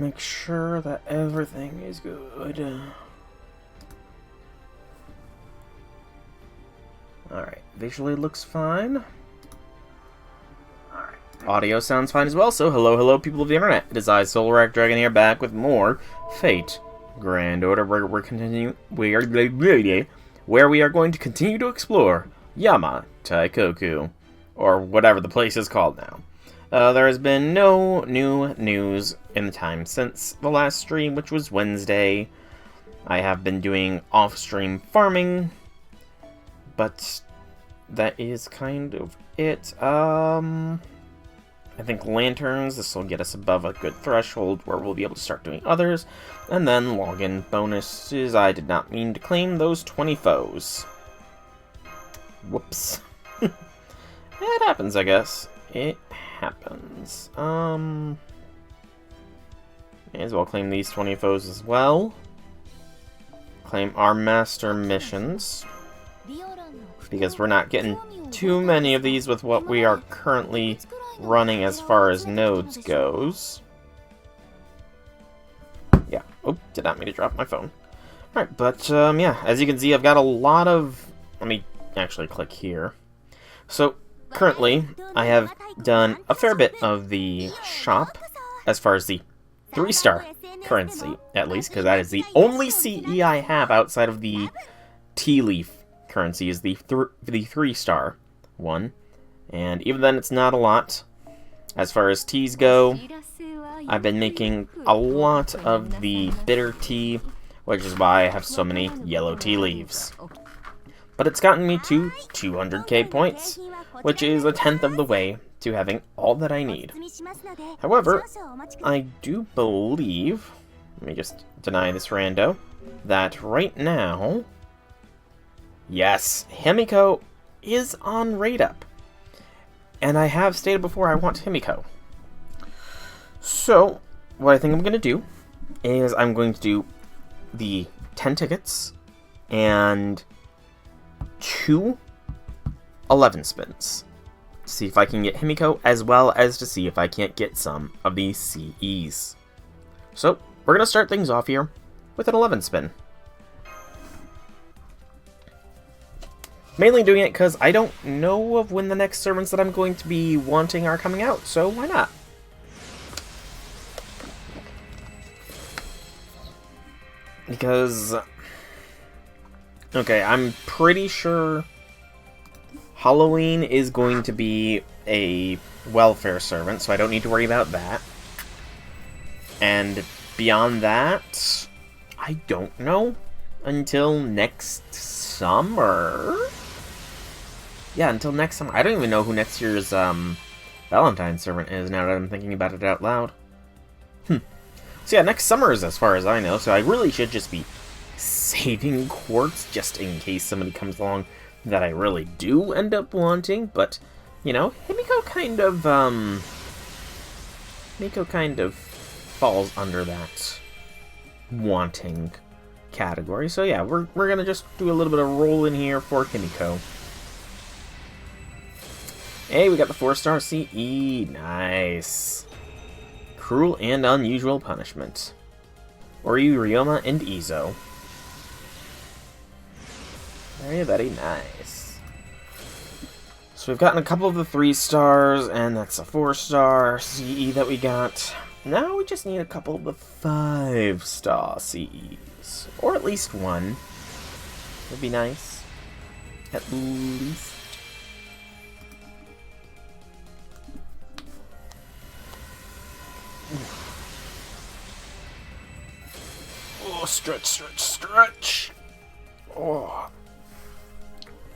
Make sure that everything is good. Alright, visually looks fine. Alright, audio sounds fine as well, so hello people of the internet. It is I, Soulrack Dragon here, back with more Fate Grand Order, where we are going to continue to explore Yamataikoku, or whatever the place is called now. There has been no new news in the time since the last stream, which was Wednesday. I have been doing off-stream farming, but that is kind of it. I think lanterns, this will get us above a good threshold where we'll be able to start doing others. And then login bonuses. I did not mean to claim those 20 foes. Whoops. It happens, I guess. It happens. May as well claim these 20 foes as well. Claim our master missions, because we're not getting too many of these with what we are currently running as far as nodes goes. Yeah. Oh, did not mean to drop my phone. Alright, but yeah, as you can see, I've got a lot of... Let me actually click here. So, currently, I have done a fair bit of the shop as far as the 3-star currency, at least, because that is the only CE I have outside of the tea leaf currency, is the 3-star one. And even then, it's not a lot. As far as teas go, I've been making a lot of the bitter tea, which is why I have so many yellow tea leaves. But it's gotten me to 200k points, which is a tenth of the way to having all that I need. However, I do believe, let me just deny this rando, that right now, yes, Himiko is on rate up. And I have stated before I want Himiko. So, what I think I'm going to do is I'm going to do the 10 tickets and 2 11 spins. To see if I can get Himiko, as well as to see if I can't get some of these CEs. So, we're going to start things off here with an 11 spin. Mainly doing it because I don't know of when the next servants that I'm going to be wanting are coming out, so why not? Because... okay, I'm pretty sure Halloween is going to be a welfare servant, so I don't need to worry about that. And beyond that, I don't know until next summer? Yeah, until next summer. I don't even know who next year's Valentine's servant is, now that I'm thinking about it out loud. So yeah, next summer is as far as I know, so I really should just be saving quartz just in case somebody comes along that I really do end up wanting, but, you know, Himiko kind of falls under that wanting category. So yeah, we're gonna just do a little bit of roll in here for Himiko. Hey, we got the 4-star CE. Nice. Cruel and Unusual Punishment. Oryu, Ryoma, and Izo. Very, very nice. So we've gotten a couple of the 3 stars, and that's a 4-star CE that we got. Now we just need a couple of the 5-star CEs. Or at least one. Would be nice. At least. Oh, stretch, stretch, stretch. Oh.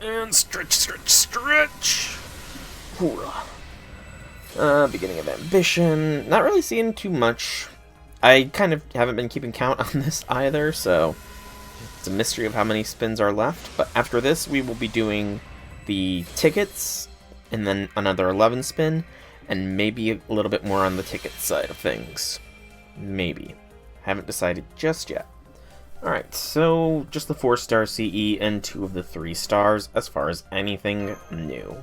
And stretch, stretch, stretch. Beginning of ambition. Not really seeing too much. I kind of haven't been keeping count on this either, so it's a mystery of how many spins are left. But after this, we will be doing the tickets, and then another 11 spin, and maybe a little bit more on the ticket side of things. Maybe. Haven't decided just yet. Alright, so just the 4-star CE and 2 of the 3 stars as far as anything new.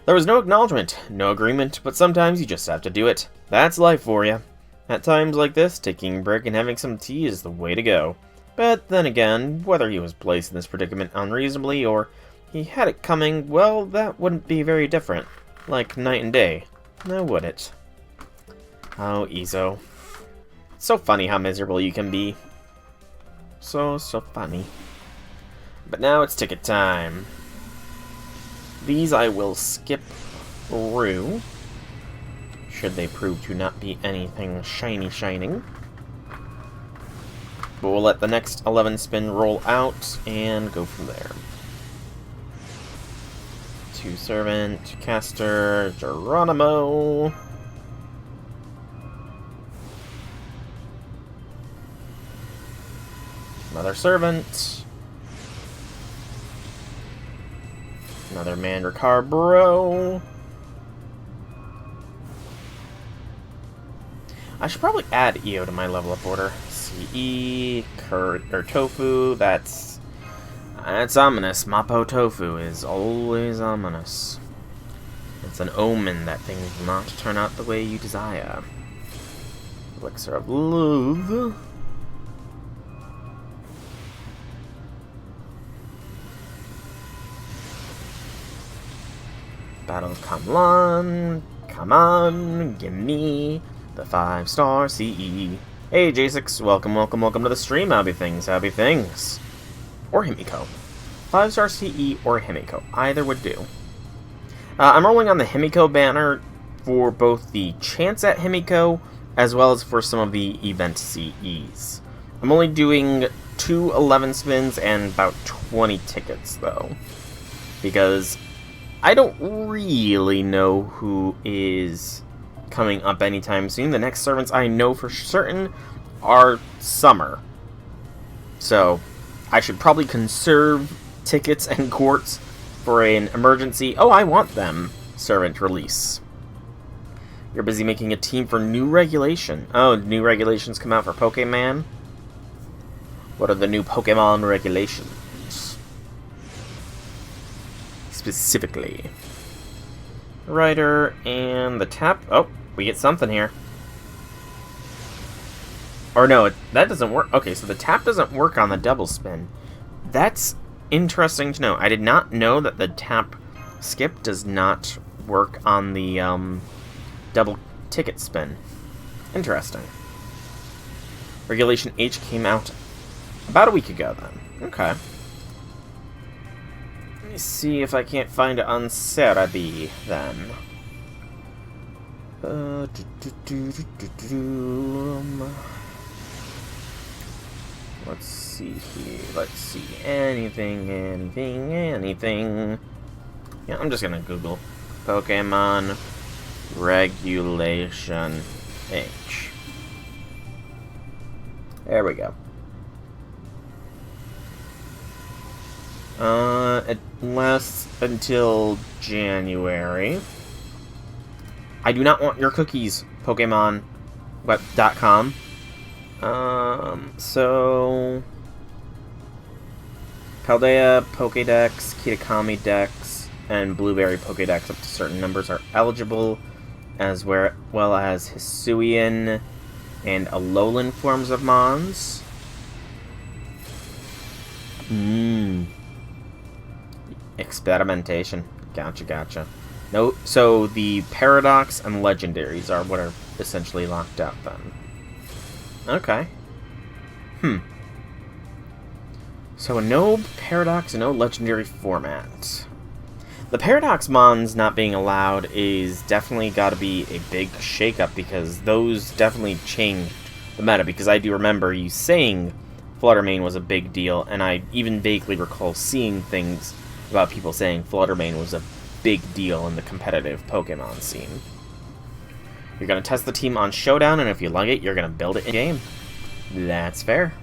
There was no acknowledgement, no agreement, but sometimes you just have to do it. That's life for you. At times like this, taking a break and having some tea is the way to go. But then again, whether he was placed in this predicament unreasonably or he had it coming, well, that wouldn't be very different. Like night and day. Now would it? Oh, Izo. It's so funny how miserable you can be. So funny. But now it's ticket time. These I will skip through, should they prove to not be anything shining. But we'll let the next 11 spin roll out and go from there. 2 Servant, Caster, Geronimo. Another Servant. Another Mandracar Bro. I should probably add EO to my level up order. CE, or Tofu, that's ominous. Mapo Tofu is always ominous. It's an omen that things will not turn out the way you desire. Elixir of Love. Battle of Kamlan. Come on, give me the 5-star CE. Hey J6, welcome to the stream. Happy things. Or Himiko. 5-star CE or Himiko. Either would do. I'm rolling on the Himiko banner for both the chance at Himiko as well as for some of the event CEs. I'm only doing 2 11 spins and about 20 tickets though, because I don't really know who is coming up anytime soon. The next servants I know for certain are summer. So I should probably conserve tickets and quartz for an emergency, oh I want them, servant release. You're busy making a team for new regulation. Oh, new regulations come out for Pokemon? What are the new Pokemon regulations? Specifically. Rider and the tap. Oh, we get something here. Or no, that doesn't work. Okay, so the tap doesn't work on the double spin. That's interesting to know. I did not know that the tap skip does not work on the double ticket spin. Interesting. Regulation H came out about a week ago then. Okay. Let me see if I can't find Uncerabi then. Let's see here. Let's see. Anything. Yeah, I'm just gonna Google Pokemon Regulation H. There we go. It lasts until January. I do not want your cookies, PokemonWeb.com. So Paldea Pokédex, Kitakami Dex, and Blueberry Pokédex up to certain numbers are eligible, as well as Hisuian and Alolan forms of Mons. Experimentation. Gotcha. No, so the Paradox and Legendaries are what are essentially locked out then. Okay. So no Paradox and no Legendary format. The Paradox Mons not being allowed is definitely got to be a big shakeup, because those definitely changed the meta, because I do remember you saying Fluttermane was a big deal, and I even vaguely recall seeing things about people saying Fluttermane was a big deal in the competitive Pokemon scene. You're going to test the team on Showdown, and if you like it, you're going to build it in-game. That's fair.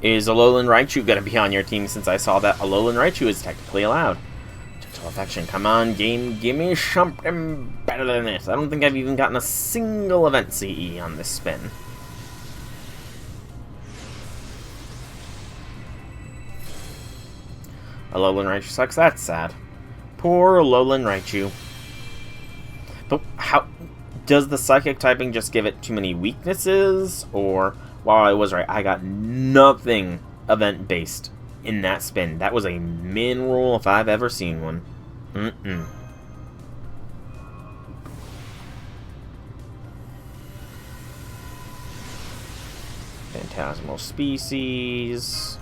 Is Alolan Raichu going to be on your team, since I saw that Alolan Raichu is technically allowed? Gentle Affection, come on, game, give me something better than this. I don't think I've even gotten a single event CE on this spin. Alolan Raichu sucks, that's sad. Poor Alolan Raichu. But how... does the psychic typing just give it too many weaknesses? Or, while I was right, I got nothing event-based in that spin. That was a min roll if I've ever seen one. Phantasmal species.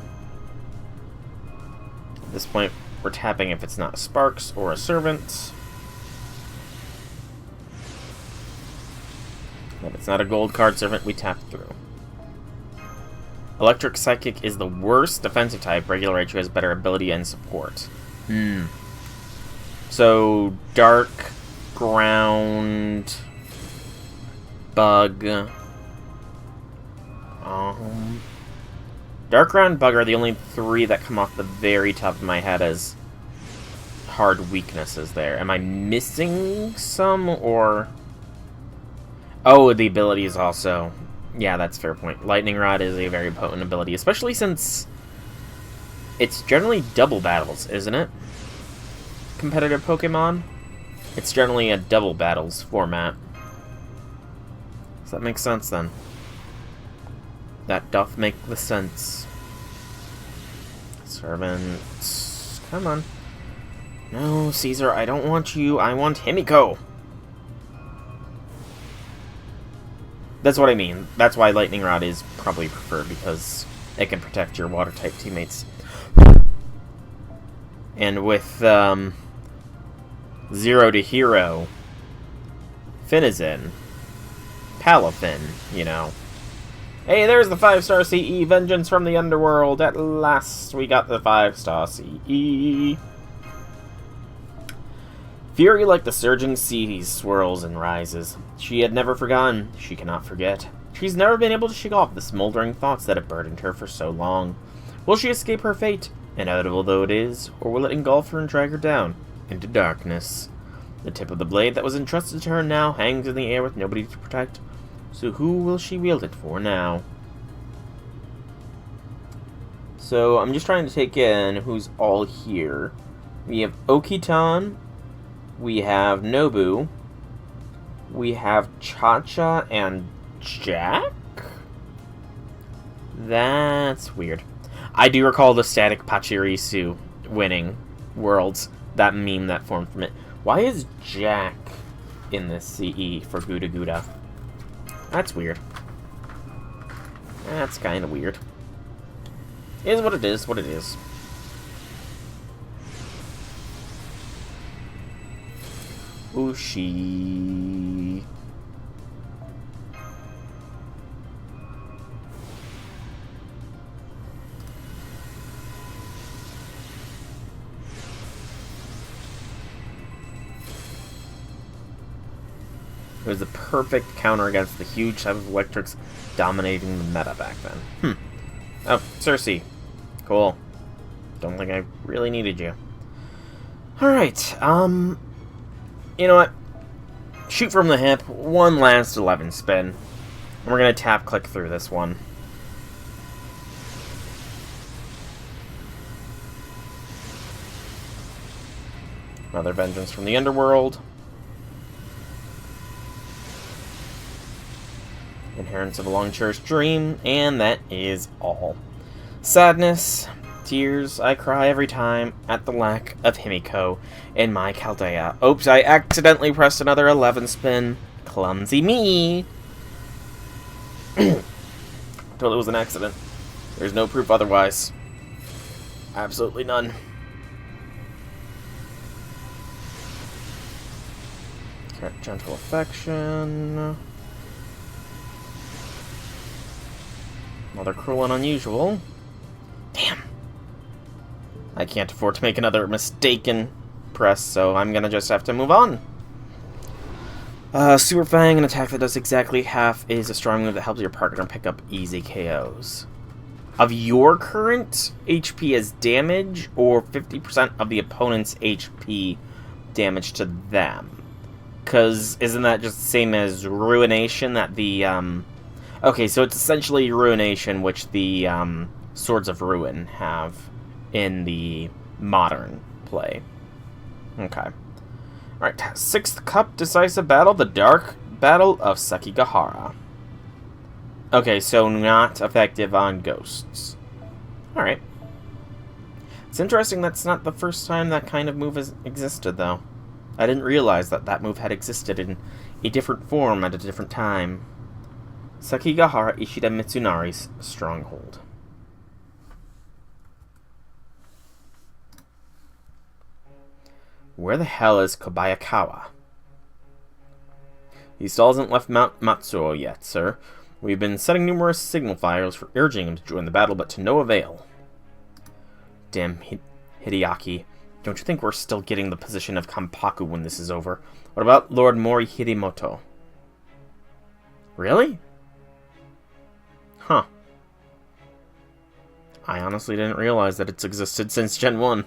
At this point, we're tapping if it's not a Sparks or a Servant. If it's not a gold card Servant, we tap through. Electric Psychic is the worst defensive type. Regular Raichu has better ability and support. So, Dark, Ground, Bug. Dark, Ground, Bug are the only three that come off the very top of my head as hard weaknesses there. Am I missing some, or... Oh, the abilities also. Yeah, that's a fair point. Lightning Rod is a very potent ability, especially since it's generally double battles, isn't it? Competitive Pokemon? It's generally a double battles format. Does that make sense, then? That doth make the sense. Servants. Come on. No, Caesar, I don't want you. I want Himiko. That's what I mean. That's why Lightning Rod is probably preferred, because it can protect your Water-type teammates. And with, 0 to Hero, Finizen, Palafin, you know. Hey, there's the 5-star CE, Vengeance from the Underworld. At last, we got the 5-star CE. Fury like the surging seas swirls and rises. She had never forgotten. She cannot forget. She's never been able to shake off the smoldering thoughts that have burdened her for so long. Will she escape her fate, inevitable though it is, or will it engulf her and drag her down into darkness? The tip of the blade that was entrusted to her now hangs in the air with nobody to protect. So who will she wield it for now? So I'm just trying to take in who's all here. We have Okitan. We have Nobu. We have Cha-Cha and Jack? That's weird. I do recall the Static Pachirisu winning Worlds. That meme that formed from it. Why is Jack in this CE for GudaGuda? That's weird. That's kind of weird. It is what it is, what it is. Ushi. It was the perfect counter against the huge type of electrics dominating the meta back then. Oh, Cersei. Cool. Don't think I really needed you. Alright, you know what? Shoot from the hip. One last 11 spin. And we're gonna tap click through this one. Another Vengeance from the Underworld. Inheritance of a long-cherished dream, and that is all. Sadness, tears I cry every time at the lack of Himiko in my Chaldea. Oops, I accidentally pressed another 11 spin. Clumsy me. Told it was an accident. There's no proof otherwise. Absolutely none. Gentle Affection. Another Cruel and Unusual. Damn. I can't afford to make another mistaken press, so I'm gonna just have to move on. Super Fang, an attack that does exactly half, is a strong move that helps your partner pick up easy KOs. Of your current HP as damage, or 50% of the opponent's HP damage to them? Because isn't that just the same as Ruination that the, Okay, so it's essentially Ruination, which the, Swords of Ruin have in the modern play. Okay. Alright, 6th Cup Decisive Battle, the Dark Battle of Sekigahara. Okay, so not effective on ghosts. Alright. It's interesting that's not the first time that kind of move has existed, though. I didn't realize that that move had existed in a different form at a different time. Sekigahara Ishida Mitsunari's stronghold. Where the hell is Kobayakawa? He still hasn't left Mount Matsuo yet, sir. We've been setting numerous signal fires for urging him to join the battle, but to no avail. Damn, Hideaki. Don't you think we're still getting the position of Kampaku when this is over? What about Lord Mori Hidemoto? Really? Huh. I honestly didn't realize that it's existed since Gen 1.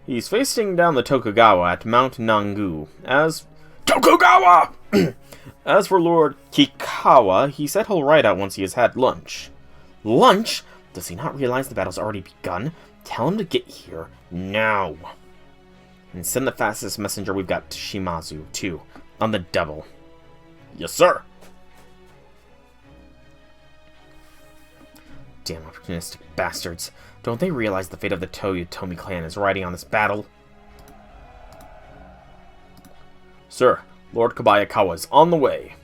He's facing down the Tokugawa at Mount Nangu. Tokugawa! As for Lord Kikawa, he said he'll ride out once he has had lunch. Lunch? Does he not realize the battle's already begun? Tell him to get here now. And send the fastest messenger we've got to Shimazu, too. On the double. Yes, sir. Damn opportunistic bastards. Don't they realize the fate of the Toyotomi clan is riding on this battle? Sir, Lord Kobayakawa is on the way.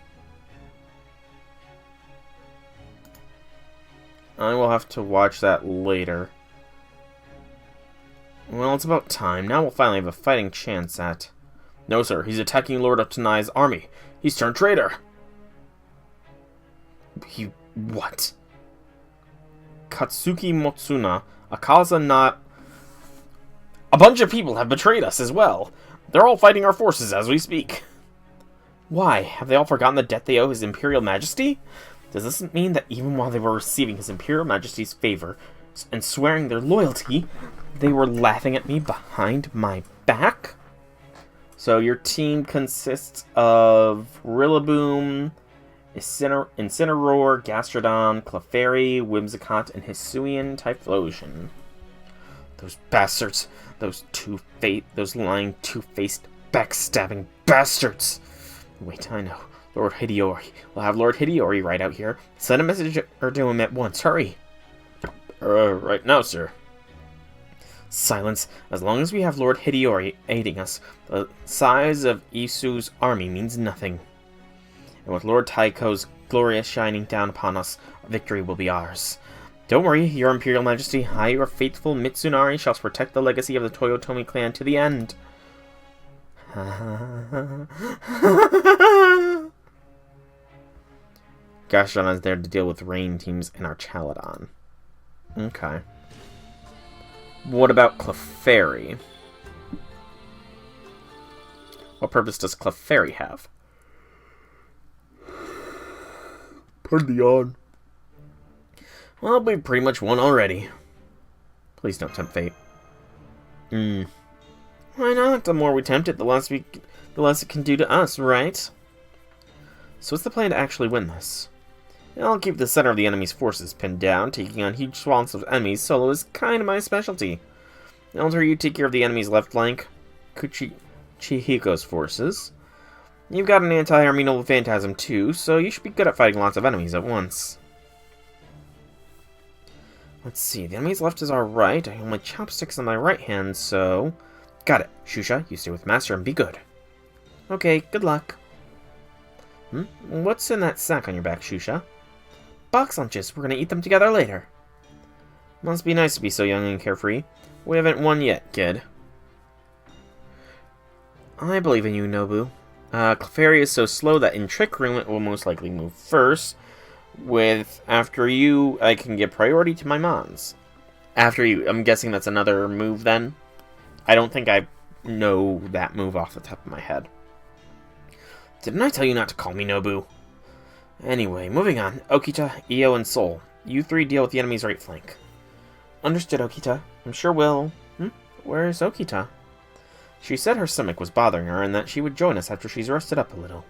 I will have to watch that later. Well, it's about time. Now we'll finally have a fighting chance at... No, sir. He's attacking Lord Otanai's army. He's turned traitor. He... what? Katsuki Motsuna, Akaza not... A bunch of people have betrayed us as well. They're all fighting our forces as we speak. Why? Have they all forgotten the debt they owe His Imperial Majesty? Does this mean that even while they were receiving His Imperial Majesty's favor and swearing their loyalty, they were laughing at me behind my back? So your team consists of Rillaboom, Incineroar, Gastrodon, Clefairy, Whimsicott, and Hisuian Typhlosion. Those bastards. Those lying, two-faced, backstabbing bastards. Wait, I know. Lord Hideyori. We'll have Lord Hideyori right out here. Send a message to him at once. Hurry. Right now, sir. Silence. As long as we have Lord Hideyori aiding us, the size of Isu's army means nothing. And with Lord Taiko's glory shining down upon us, victory will be ours. Don't worry, Your Imperial Majesty. I, your faithful Mitsunari, shall protect the legacy of the Toyotomi clan to the end. Gastrodon is there to deal with rain teams and our Chaladon. Okay. What about Clefairy? What purpose does Clefairy have? Pardon the yawn. Well, we pretty much won already. Please don't tempt fate. Why not? The more we tempt it, the less it can do to us, right? So what's the plan to actually win this? I'll keep the center of the enemy's forces pinned down. Taking on huge swaths of enemies solo is kind of my specialty. Elder, you take care of the enemy's left flank. Chihiko's forces. You've got an anti-army noble phantasm too, so you should be good at fighting lots of enemies at once. Let's see, the enemy's left is our right. I hold my chopsticks on my right hand, so... Got it. Shusha, you stay with Master and be good. Okay, good luck. What's in that sack on your back, Shusha? Box lunches. We're gonna eat them together later. Must be nice to be so young and carefree. We haven't won yet, kid. I believe in you, Nobu. Clefairy is so slow that in Trick Room it will most likely move first. After you, I can give priority to my mons. After you, I'm guessing that's another move then? I don't think I know that move off the top of my head. Didn't I tell you not to call me Nobu? Anyway, moving on. Okita, Io, and Sol. You three deal with the enemy's right flank. Understood, Okita. I'm sure we'll... Where's Okita? She said her stomach was bothering her and that she would join us after she's rested up a little.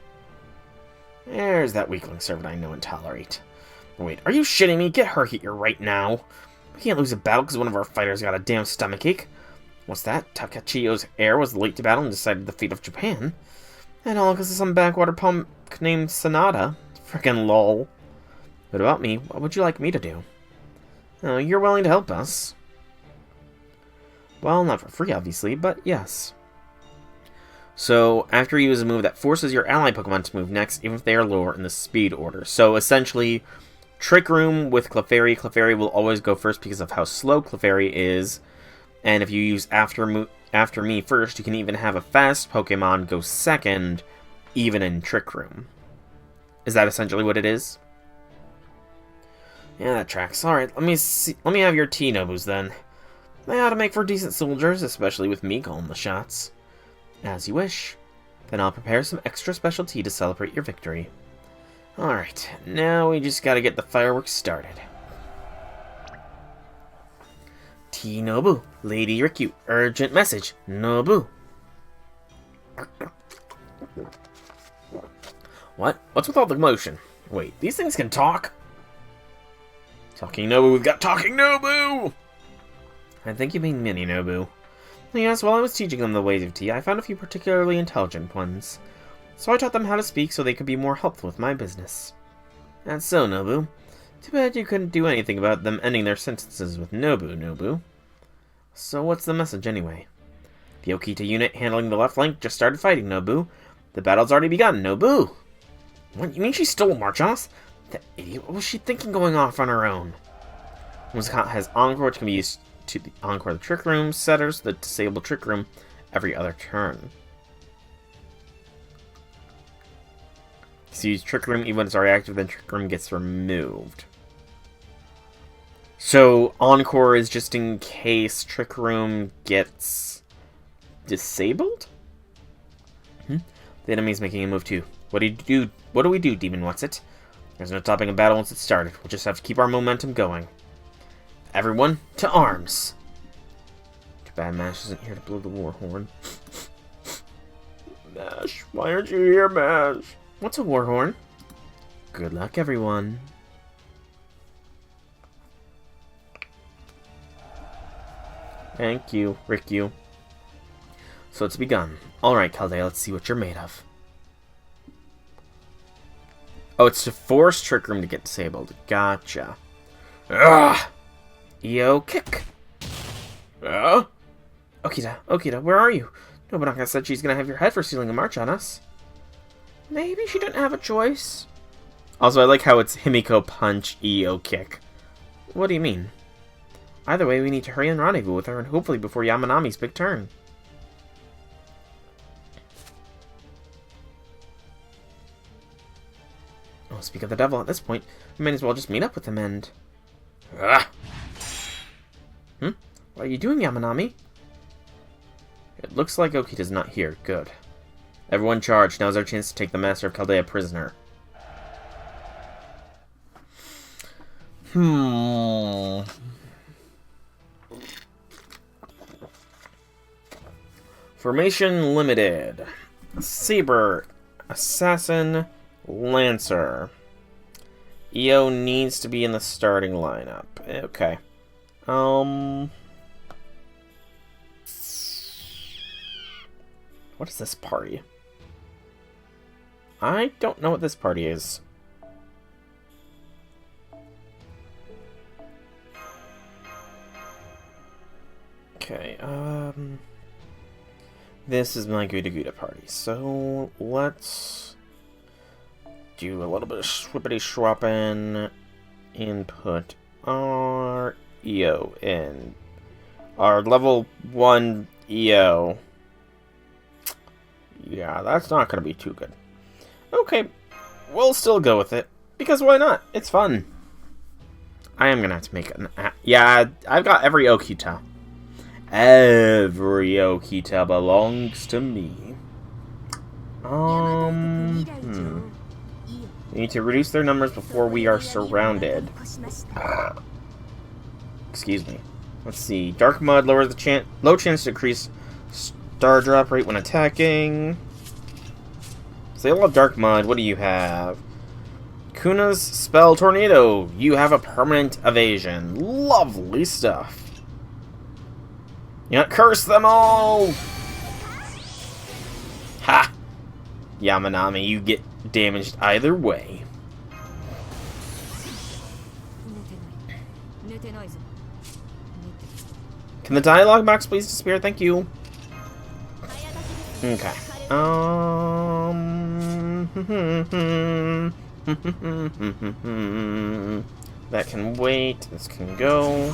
There's that weakling servant I know and tolerate. Wait, are you shitting me? Get her here right now. We can't lose a battle because one of our fighters got a damn stomachache. What's that? Takachiyo's heir was late to battle and decided the fate of Japan? And all because of some backwater punk named Sonata. Frickin' lol. What about me? What would you like me to do? Oh, you're willing to help us. Well, not for free, obviously, but yes. So, after you use a move that forces your ally Pokemon to move next, even if they are lower in the speed order. So, essentially, Trick Room with Clefairy. Clefairy will always go first because of how slow Clefairy is. And if you use After Me first, you can even have a fast Pokemon go second, even in Trick Room. Is that essentially what it is? Yeah, that tracks. Alright, let me have your tea, Nobus, then. They ought to make for decent soldiers, especially with me calling the shots. As you wish. Then I'll prepare some extra special tea to celebrate your victory. Alright, now we just gotta get the fireworks started. Tea Nobu, Lady Rikyu, urgent message, Nobu. What? What's with all the commotion? Wait, these things can talk? Talking Nobu, we've got Talking Nobu! I think you mean Mini Nobu. Yes, while I was teaching them the ways of tea, I found a few particularly intelligent ones. So I taught them how to speak so they could be more helpful with my business. That's so, Nobu. Too bad you couldn't do anything about them ending their sentences with Nobu, Nobu. So what's the message anyway? The Okita unit handling the left flank just started fighting, Nobu. The battle's already begun, Nobu. What, you mean she stole a march on us? That idiot, what was she thinking going off on her own? Muscat has Encore, which can be used to the Encore the Trick Room, setters the Disable Trick Room every other turn. So use Trick Room even when it's already active, then Trick Room gets removed. So Encore is just in case Trick Room gets disabled? The enemy's making a move too. What do you do? What do we do, Demon What's-It? There's no stopping a battle once it's started. We'll just have to keep our momentum going. Everyone, to arms! Too bad Mash isn't here to blow the war horn. Mash, why aren't you here, Mash? What's a war horn? Good luck, everyone. Thank you, Rikyu. So it's begun. Alright, Caldea, let's see what you're made of. Oh, it's to force Trick Room to get disabled. Gotcha. Ugh! Yo, kick! Okita, where are you? Nobunaka said she's gonna have your head for stealing a march on us. Maybe she didn't have a choice. Also, I like how it's Himiko punch, EO kick. What do you mean? Either way, we need to hurry and rendezvous with her, and hopefully before Yamanami's big turn. Oh, speak of the devil, at this point, we might as well just meet up with him and... What are you doing, Yamanami? It looks like Okita's not here. Good. Everyone charge. Now's our chance to take the Master of Caldea prisoner. Formation limited. Saber, Assassin, Lancer. EO needs to be in the starting lineup. Okay. What is this party? I don't know what this party is. Okay, this is my GudaGuda party, so let's do a little bit of swippity-swapping. Input our EO in. Our level 1 EO. Yeah, that's not going to be too good. Okay, we'll still go with it, because why not? It's fun. I am going to have to make an... Yeah, I've got every Okita. Every Okita belongs to me. We need to reduce their numbers before we are surrounded. Excuse me. Let's see. Dark Mud lowers the low chance to increase star drop rate when attacking. So they all have Dark Mud. What do you have? Kuna's Spell Tornado. You have a permanent evasion. Lovely stuff. You know, curse them all! Ha! Yamanami, you get damaged either way. Can the dialogue box please disappear? Thank you. Okay. That can wait. This can go.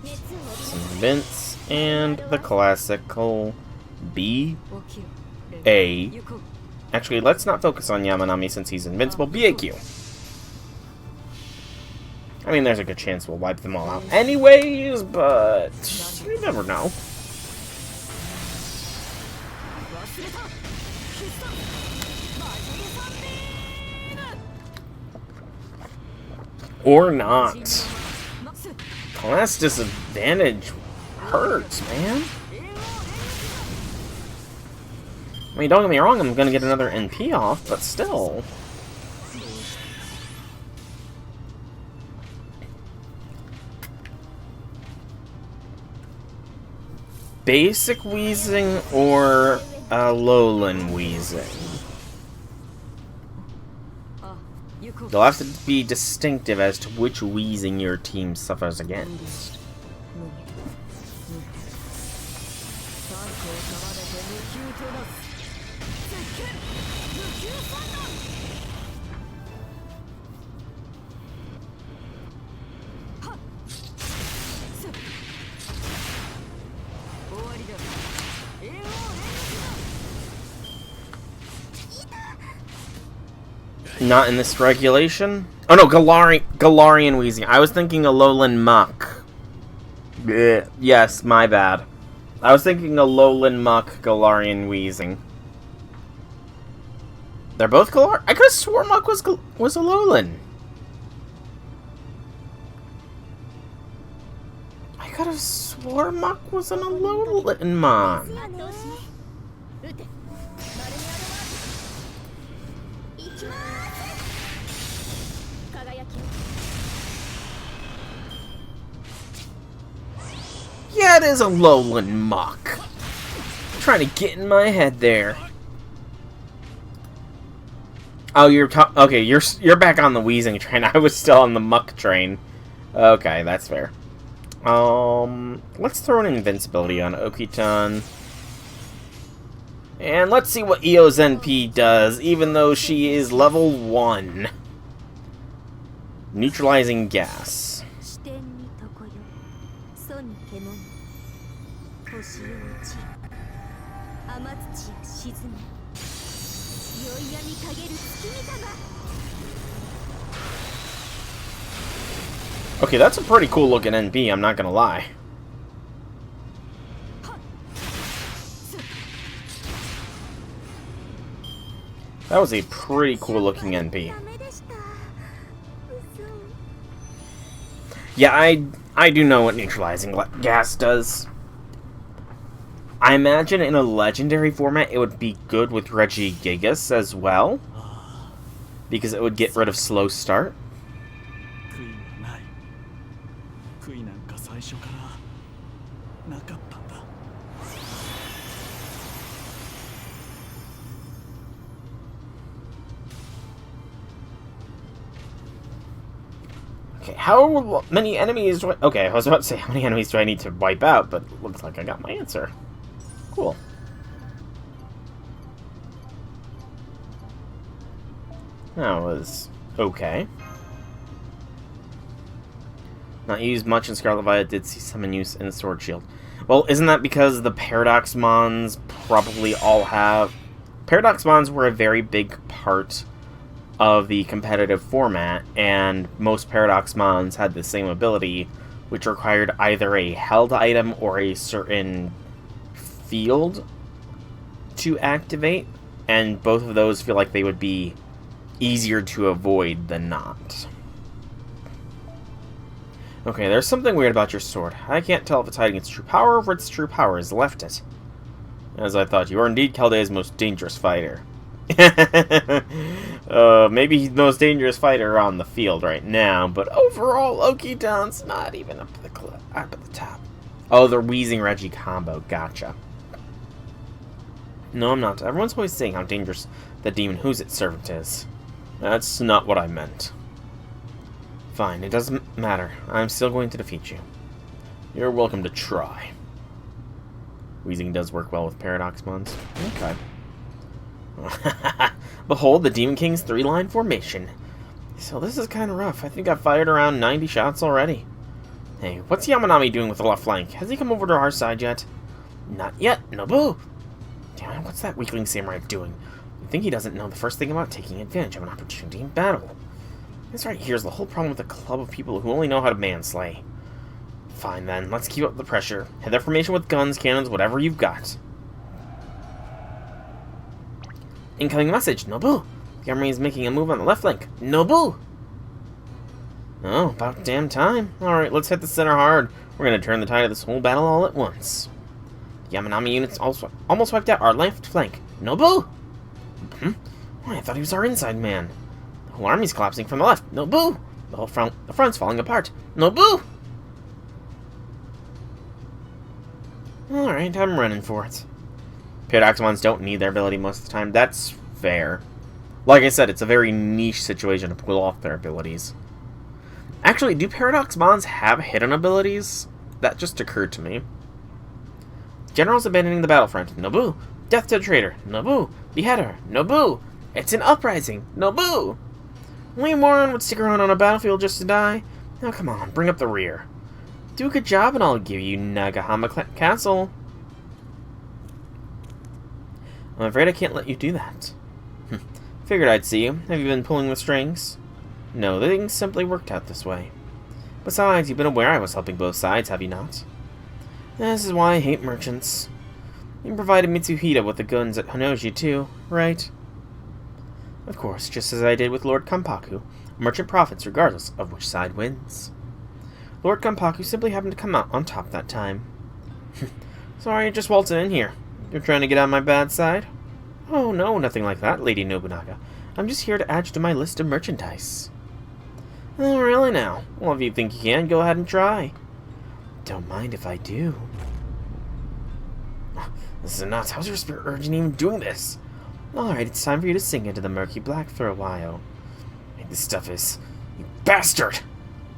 Some Vince and the classical B.A. Actually, let's not focus on Yamanami since he's invincible. B.A.Q. I mean, there's a good chance we'll wipe them all out anyways, but you never know. Or not. Class disadvantage hurts, man. I mean, don't get me wrong, I'm gonna get another NP off, but still. Basic wheezing or Alolan wheezing? You'll have to be distinctive as to which wheezing your team suffers against. Not in this regulation? Oh no, Galarian wheezing. I was thinking Alolan Muck. Blech. Yes, my bad. I was thinking Alolan Muck, Galarian wheezing. They're both Galar. I could have sworn Muck was Alolan. I could have sworn Muck was an Alolan Mon. Yeah, it is a Alolan Muck. I'm trying to get in my head there. Oh, okay. You're back on the wheezing train. I was still on the Muck train. Okay, that's fair. Let's throw an invincibility on Okitan. And let's see what Eo's NP does, even though she is level 1. Neutralizing gas. Okay, that's a pretty cool looking NP, I'm not gonna lie. That was a pretty cool looking NP. Yeah, I do know what neutralizing gas does. I imagine in a legendary format it would be good with Regigigas as well, because it would get rid of slow start. Okay, how many enemies do I... Okay, I was about to say how many enemies do I need to wipe out, but it looks like I got my answer. Cool. That was okay. Not used much in Scarlet Violet, did see some in use in Sword Shield. Well, isn't that because the Paradox Mons probably all have... Paradox Mons were a very big part of the competitive format, and most Paradox Mons had the same ability, which required either a held item or a certain field to activate, and both of those feel like they would be easier to avoid than not. Okay, there's something weird about your sword. I can't tell if it's hiding its true power or if its true power has left it. As I thought, you are indeed Chaldea's most dangerous fighter. Maybe he's the most dangerous fighter on the field right now, but overall, Okitan's not even up at the top. Oh, the Wheezing Reggie combo. Gotcha. No, I'm not. Everyone's always saying how dangerous the demon who's its servant is. That's not what I meant. Fine, it doesn't matter. I'm still going to defeat you. You're welcome to try. Wheezing does work well with Paradox Mons. Okay. Behold the Demon King's 3-line formation. So this is kind of rough. I think I've fired around 90 shots already. Hey, what's Yamanami doing with the left flank? Has he come over to our side yet? Not yet, Nobu! Damn it, what's that weakling samurai doing? I think he doesn't know the first thing about taking advantage of an opportunity in battle. This right here's the whole problem with a club of people who only know how to manslay. Fine then, let's keep up the pressure. Hit their formation with guns, cannons, whatever you've got. Incoming message, Nobu! The army is making a move on the left flank. Nobu! Oh, about damn time. Alright, let's hit the center hard. We're gonna turn the tide of this whole battle all at once. The Yamanami units also almost wiped out our left flank. Nobu! Oh, I thought he was our inside man. The whole army's collapsing from the left. Nobu! The front's falling apart. Nobu! Alright, I'm running for it. Paradox Mons don't need their ability most of the time. That's fair. Like I said, it's a very niche situation to pull off their abilities. Actually, do Paradox Mons have hidden abilities? That just occurred to me. Generals abandoning the battlefront. Nobu! Death to the traitor. Nobu! Beheader. Nobu! It's an uprising. Nobu! Only a moron would stick around on a battlefield just to die. Now come on, bring up the rear. Do a good job and I'll give you Nagahama Castle. I'm afraid I can't let you do that. Figured I'd see you. Have you been pulling the strings? No, things simply worked out this way. Besides, you've been aware I was helping both sides, have you not? This is why I hate merchants. You provided Mitsuhita with the guns at Honoji too, right? Of course, just as I did with Lord Kampaku. Merchant profits regardless of which side wins. Lord Kampaku simply happened to come out on top that time. Sorry, just waltzing in here. You're trying to get on my bad side? Oh no, nothing like that, Lady Nobunaga. I'm just here to add you to my list of merchandise. Oh, really now? Well, if you think you can, go ahead and try. Don't mind if I do. This is nuts. How's your spirit urging even doing this? Alright, it's time for you to sink into the murky black for a while. This stuff is... You bastard!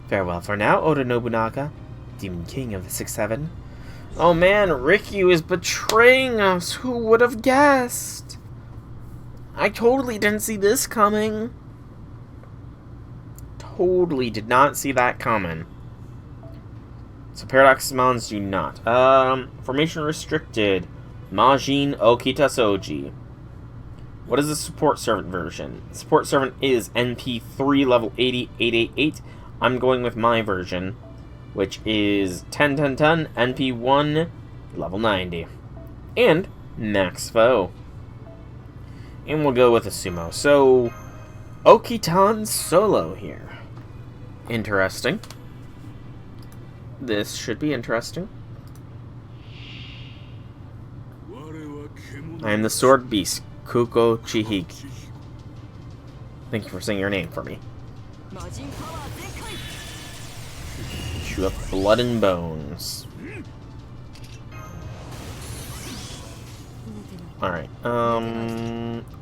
Farewell for now, Oda Nobunaga, Demon King of the 6-7. Oh man, Rikyu is betraying us! Who would have guessed? I totally didn't see this coming. Totally did not see that coming. So Paradox Mons do not. Formation restricted. Majin Okita Soji. What is the support servant version? Support servant is NP3 level 80888. I'm going with my version, which is 101010 NP1 level 90. And max foe. And we'll go with a sumo. So Okitan solo here. Interesting. This should be interesting. I am the sword beast, Kuko Chihiki. Thank you for saying your name for me. Chew up blood and bones. Alright,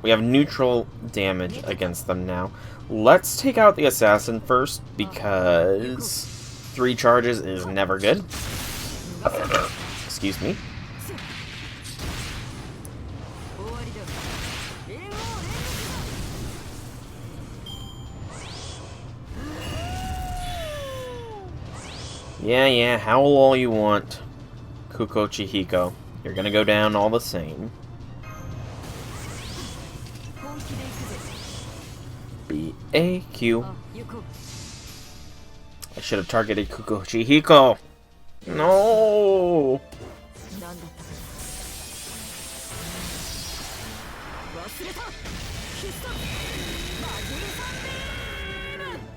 we have neutral damage against them now. Let's take out the assassin first, because 3 charges is never good. Excuse me. Yeah, howl all you want, Kuko Chihiko. You're gonna go down all the same. B-A-Q. I should have targeted Kuko Chihiko. No!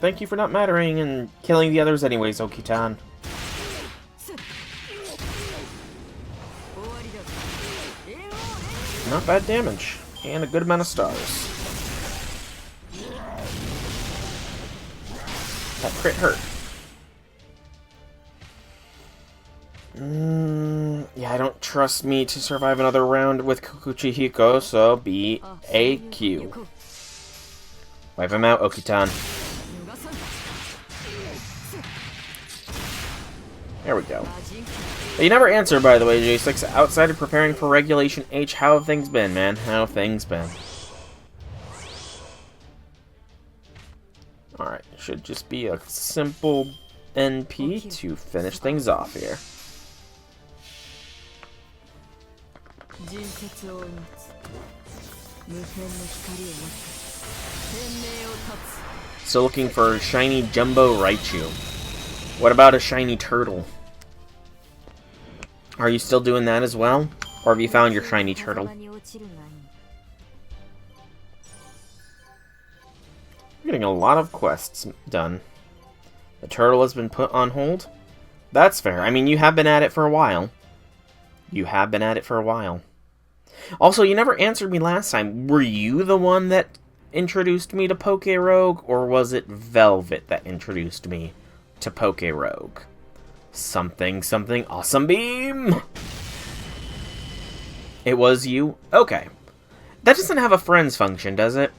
Thank you for not mattering and killing the others anyways, Okitan. Not bad damage, and a good amount of stars. That crit hurt. Yeah, I don't trust me to survive another round with Kukuchihiko, so be a Q. Wipe him out, Okitan. There we go. But you never answered, by the way, J6. Outside of preparing for Regulation H, how have things been, man? How have things been? Alright, should just be a simple NP to finish things off here. Still looking for shiny Jumbo Raichu. What about a shiny turtle? Are you still doing that as well? Or have you found your shiny turtle? We're getting a lot of quests done. The turtle has been put on hold? That's fair. I mean, you have been at it for a while. You have been at it for a while. Also, you never answered me last time. Were you the one that introduced me to Poke Rogue, or was it Velvet that introduced me to Poke Rogue? Something awesome beam! It was you? Okay. That doesn't have a friends function, does it?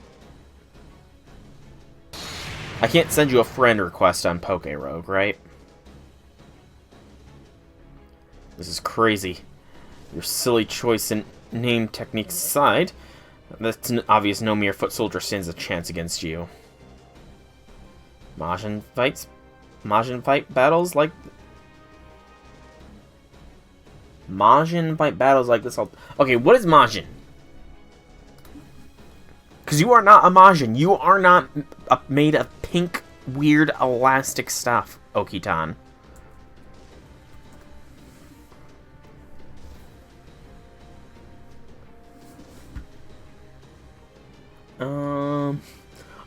I can't send you a friend request on Poke Rogue, right? This is crazy. Your silly choice in name techniques aside, that's obvious no mere foot soldier stands a chance against you. Majin fight battles like this. Okay, what is Majin? Because you are not a Majin. You are not made of pink, weird, elastic stuff, Okitan.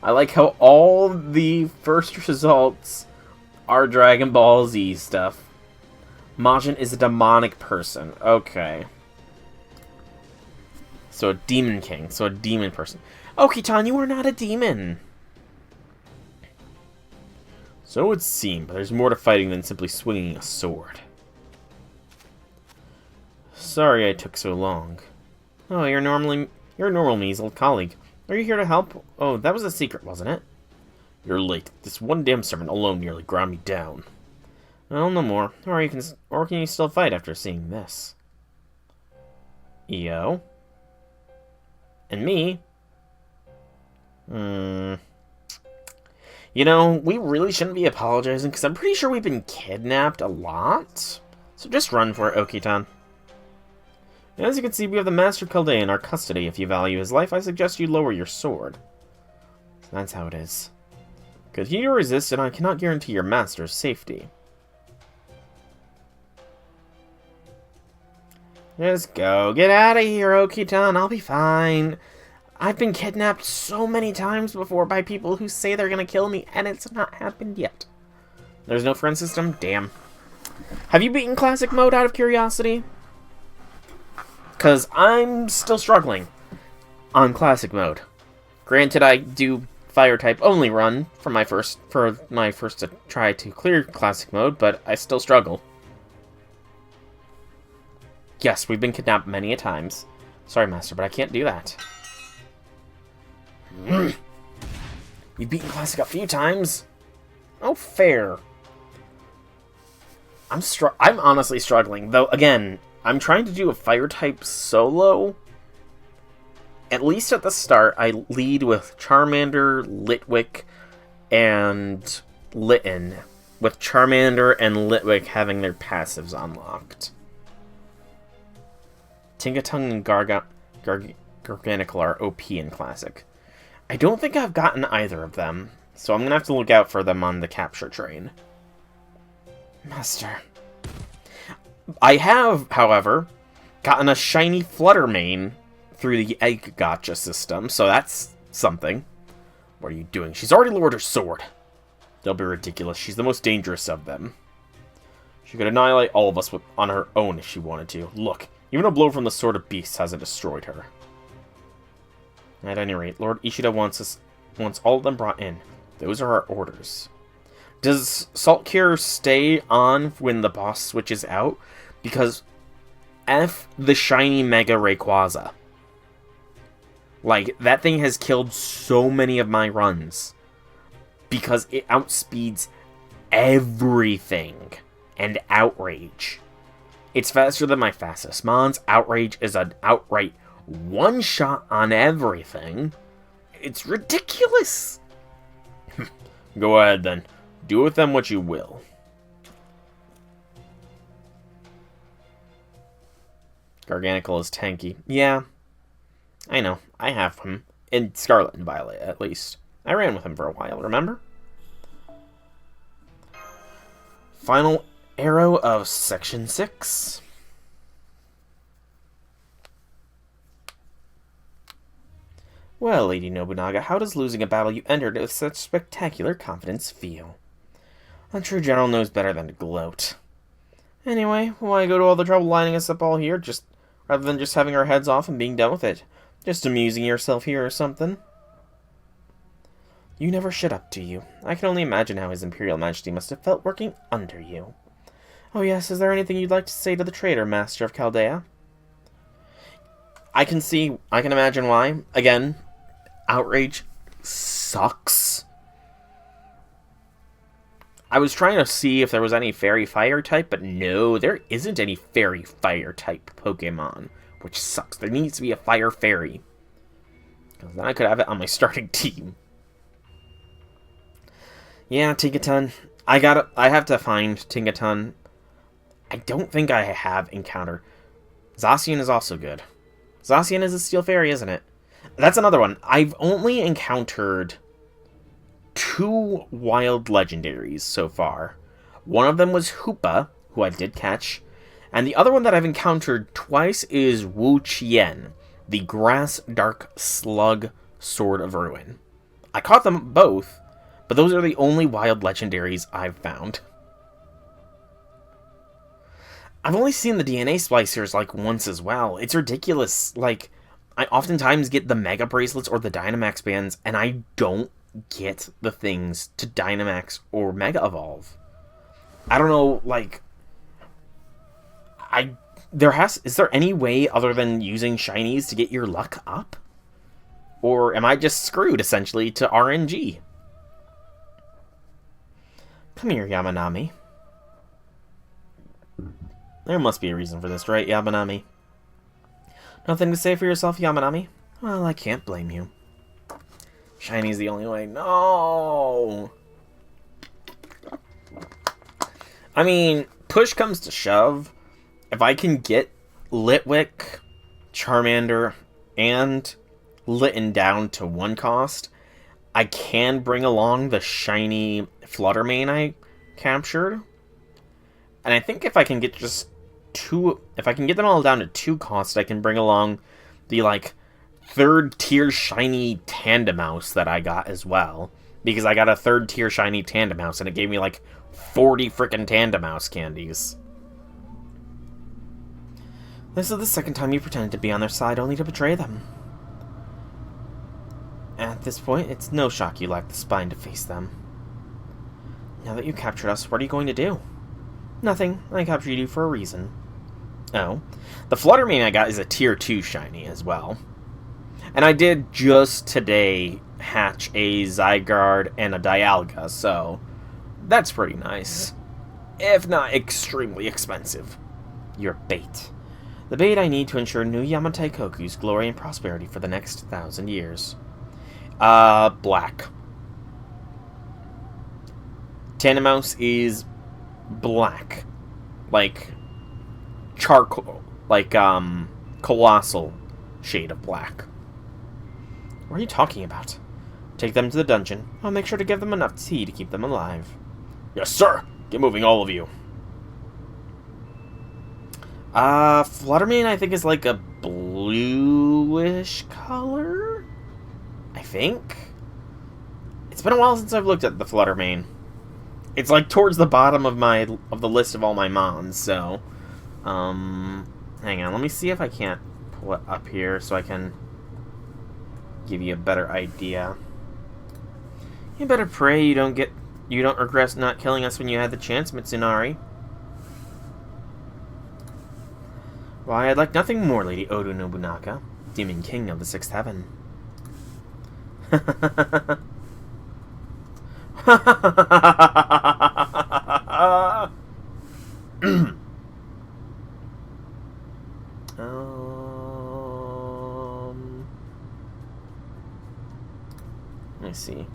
I like how all the first results are Dragon Ball Z stuff. Majin is a demonic person. Okay. So a demon king. So a demon person. Okitan, you are not a demon. So it would seem, but there's more to fighting than simply swinging a sword. Sorry I took so long. Oh, you're a normal measle colleague. Are you here to help? Oh, that was a secret, wasn't it? You're late. This one damn servant alone nearly ground me down. Well, no more. Or can you still fight after seeing this? EO? And me? You know, we really shouldn't be apologizing, because I'm pretty sure we've been kidnapped a lot. So just run for it, Okitan. As you can see, we have the Master of Kaldea in our custody. If you value his life, I suggest you lower your sword. That's how it is. Continue to resist, and I cannot guarantee your master's safety. Just go. Get out of here, Okitan. I'll be fine. I've been kidnapped so many times before by people who say they're gonna kill me, and it's not happened yet. There's no friend system? Damn. Have you beaten Classic Mode out of curiosity? Because I'm still struggling on Classic Mode. Granted, I do Fire type only run for my first to try to clear Classic Mode, but I still struggle. Yes, we've been kidnapped many a times. Sorry, Master, but I can't do that. We've beaten Classic a few times. Oh, fair. I'm honestly struggling, though. Again, I'm trying to do a Fire type solo. At least at the start, I lead with Charmander, Litwick, and Litten, with Charmander and Litwick having their passives unlocked. Tinkaton and Garganical are OP in Classic. I don't think I've gotten either of them, so I'm going to have to look out for them on the capture train. Master. I have, however, gotten a shiny Fluttermane through the Egg Gotcha system, so that's something. What are you doing? She's already lowered her sword. Don't be ridiculous. She's the most dangerous of them. She could annihilate all of us on her own if she wanted to. Look, even a blow from the Sword of Beasts hasn't destroyed her. At any rate, Lord Ishida wants all of them brought in. Those are our orders. Does Salt Cure stay on when the boss switches out? Because F the shiny Mega Rayquaza. Like, that thing has killed so many of my runs. Because it outspeeds everything. And Outrage. It's faster than my fastest mons. Outrage is an outright one-shot on everything. It's ridiculous. Go ahead, then. Do with them what you will. Garganical is tanky. Yeah. I know. I have him. In Scarlet and Violet, at least. I ran with him for a while, remember? Final arrow of Section 6. Well, Lady Nobunaga, how does losing a battle you entered with such spectacular confidence feel? A true general knows better than to gloat. Anyway, why go to all the trouble lining us up all here, rather than just having our heads off and being done with it? Just amusing yourself here or something? You never shut up, do you? I can only imagine how His Imperial Majesty must have felt working under you. Oh yes, is there anything you'd like to say to the traitor, Master of Chaldea? I can imagine why. Again, Outrage sucks. I was trying to see if there was any Fairy Fire type, but no, there isn't any Fairy Fire type Pokemon, which sucks. There needs to be a Fire Fairy. Because then I could have it on my starting team. Yeah, Tinkaton. I have to find Tinkaton. I don't think I have encountered. Zacian is also good. Zacian is a Steel Fairy, isn't it? That's another one. I've only encountered 2 wild legendaries so far. One of them was Hoopa, who I did catch. And the other one that I've encountered twice is Wu Chien, the Grass Dark Slug Sword of Ruin. I caught them both, but those are the only wild legendaries I've found. I've only seen the DNA splicers like once as well. It's ridiculous. Like, I oftentimes get the Mega Bracelets or the Dynamax bands, and I don't get the things to Dynamax or Mega Evolve. I don't know, like, is there any way other than using shinies to get your luck up? Or am I just screwed, essentially, to RNG? Come here, Yamanami. There must be a reason for this, right, Yamanami? Nothing to say for yourself, Yamanami? Well, I can't blame you. Shiny's the only way. No! I mean, push comes to shove. If I can get Litwick, Charmander, and Litten down to 1 cost, I can bring along the shiny Fluttermane I captured. And I think if I can get if I can get them all down to 2 cost, I can bring along the, like, 3rd tier shiny Tandemaus that I got as well. Because I got a 3rd tier shiny Tandemaus, and it gave me, like, 40 frickin' Tandemaus candies. This is the second time you pretended to be on their side, only to betray them. At this point, it's no shock you lack the spine to face them. Now that you captured us, what are you going to do? Nothing. I captured you for a reason. Oh. The Fluttermane I got is a tier 2 shiny as well. And I did just today hatch a Zygarde and a Dialga, so that's pretty nice. If not extremely expensive. Your bait. The bait I need to ensure New Yamataikoku's glory and prosperity for the next 1,000 years. Black. Tandemaus is black. Like charcoal. Like, colossal shade of black. What are you talking about? Take them to the dungeon. I'll make sure to give them enough tea to keep them alive. Yes, sir! Get moving, all of you. Fluttermane, I think, is like a bluish color? I think? It's been a while since I've looked at the Fluttermane. It's like towards the bottom of the list of all my mons, so hang on, let me see if I can't pull it up here so I can give you a better idea. You better pray you don't get You don't regret not killing us when you had the chance, Mitsunari? Why, I'd like nothing more, Lady Odo Nobunaga, Demon King of the Sixth Heaven. Let me see.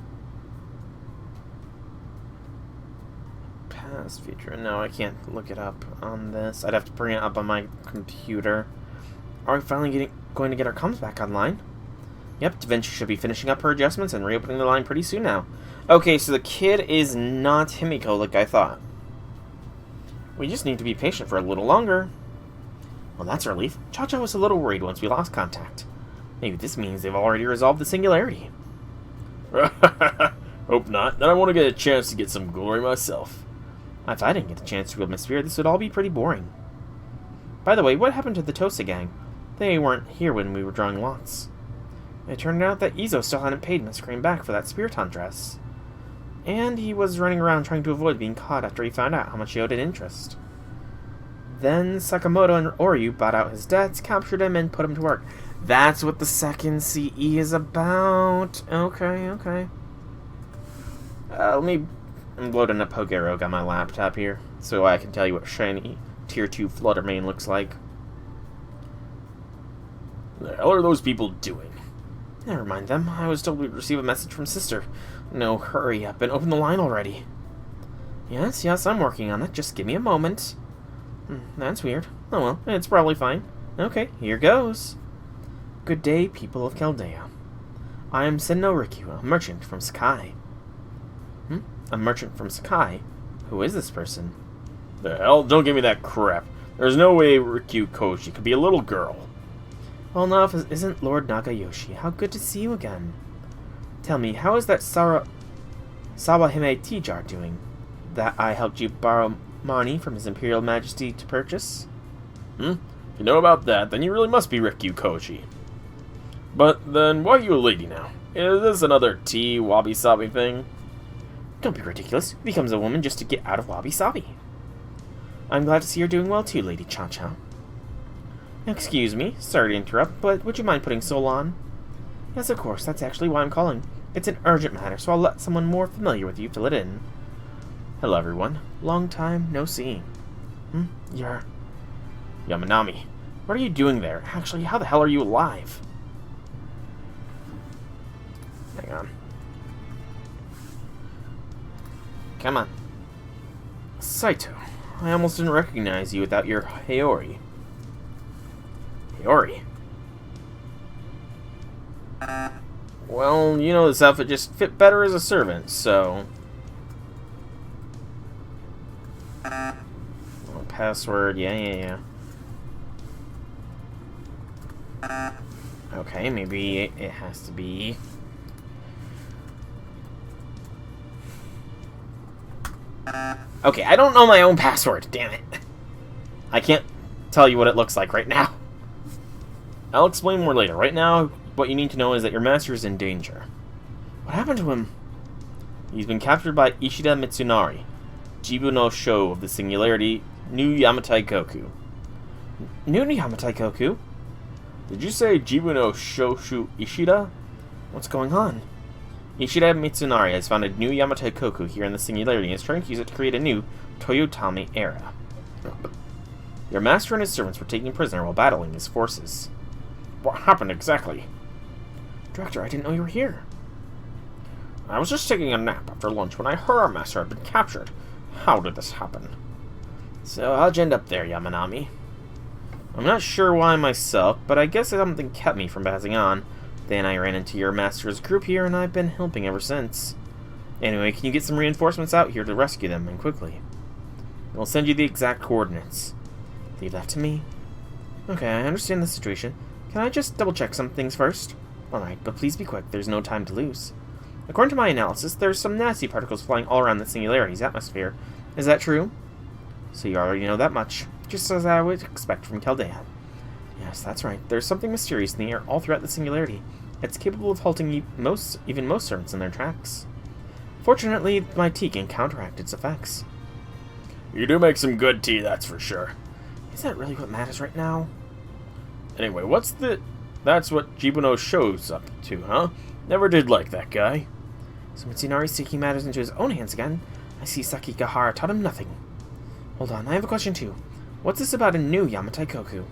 Past, future. No, I can't look it up on this. I'd have to bring it up on my computer. Are we finally going to get our comms back online? Yep, Da Vinci should be finishing up her adjustments and reopening the line pretty soon now. Okay, so the kid is not Himiko like I thought. We just need to be patient for a little longer. Well, that's a relief. Cha-Cha was a little worried once we lost contact. Maybe this means they've already resolved the singularity. Hope not. Then I want to get a chance to get some glory myself. If I didn't get the chance to wield my spear, this would all be pretty boring. By the way, what happened to the Tosa gang? They weren't here when we were drawing lots. It turned out that Izo still hadn't paid Miss Cream back for that Spiriton dress. And he was running around trying to avoid being caught after he found out how much he owed in interest. Then Sakamoto and Oryu bought out his debts, captured him, and put him to work. That's what the second CE is about. Okay. Let me... I'm loading up Pogerog on my laptop here, so I can tell you what shiny Tier 2 Fluttermane looks like. The hell are those people doing? Never mind them. I was told we'd receive a message from Sister. No, hurry up and open the line already. Yes, I'm working on it. Just give me a moment. That's weird. Oh well, it's probably fine. Okay, here goes. Good day, people of Chaldea. I am Senno Rikyu, a merchant from Sakai. A merchant from Sakai? Who is this person? The hell? Don't give me that crap. There's no way Rikyu Koshi could be a little girl. Well, now if it isn't Lord Nagayoshi, how good to see you again. Tell me, how is that Sawahime Tijar doing? That I helped you borrow money from His Imperial Majesty to purchase? If you know about that, then you really must be Rikyu Koshi. But then, why are you a lady now? Is this another tea wabi-sabi thing? Don't be ridiculous. Who becomes a woman just to get out of wabi-sabi? I'm glad to see you're doing well too, Lady Cha-Cha. Excuse me, sorry to interrupt, but would you mind putting Sol on? Yes, of course, that's actually why I'm calling. It's an urgent matter, so I'll let someone more familiar with you fill it in. Hello, everyone. Long time no see. You're... Yamanami. What are you doing there? Actually, how the hell are you alive? Hang on. Come on. Saito, I almost didn't recognize you without your Haori. Haori? Well, you know, this outfit just fit better as a servant, so... Oh, password, yeah. Okay, maybe it has to be... Okay, I don't know my own password, damn it. I can't tell you what it looks like right now. I'll explain more later. Right now, what you need to know is that your master is in danger. What happened to him? He's been captured by Ishida Mitsunari, Jibu no Sho of the Singularity, New Yamataikoku. New Yamataikoku? Did you say Jibu no Shoshu Ishida? What's going on? Ishida Mitsunari has founded New Yamataikoku here in the Singularity and is trying to use it to create a new Toyotami era. Your master and his servants were taken prisoner while battling his forces. What happened exactly? Director, I didn't know you were here. I was just taking a nap after lunch when I heard our master had been captured. How did this happen? So how'd you end up there, Yamanami? I'm not sure why myself, but I guess something kept me from passing on. Then I ran into your master's group here, and I've been helping ever since. Anyway, can you get some reinforcements out here to rescue them, and quickly? I'll send you the exact coordinates. Leave that to me. Okay, I understand the situation. Can I just double-check some things first? Alright, but please be quick. There's no time to lose. According to my analysis, there's some nasty particles flying all around the Singularity's atmosphere. Is that true? So you already know that much. Just as I would expect from Chaldea. Yes, that's right. There's something mysterious in the air all throughout the Singularity. It's capable of halting even most servants in their tracks. Fortunately, my tea can counteract its effects. You do make some good tea, that's for sure. Is that really what matters right now? Anyway, that's what Jibuno shows up to, huh? Never did like that guy. So Mitsunari's taking matters into his own hands again. I see Sakigahara taught him nothing. Hold on, I have a question too. What's this about a new Yamataikoku?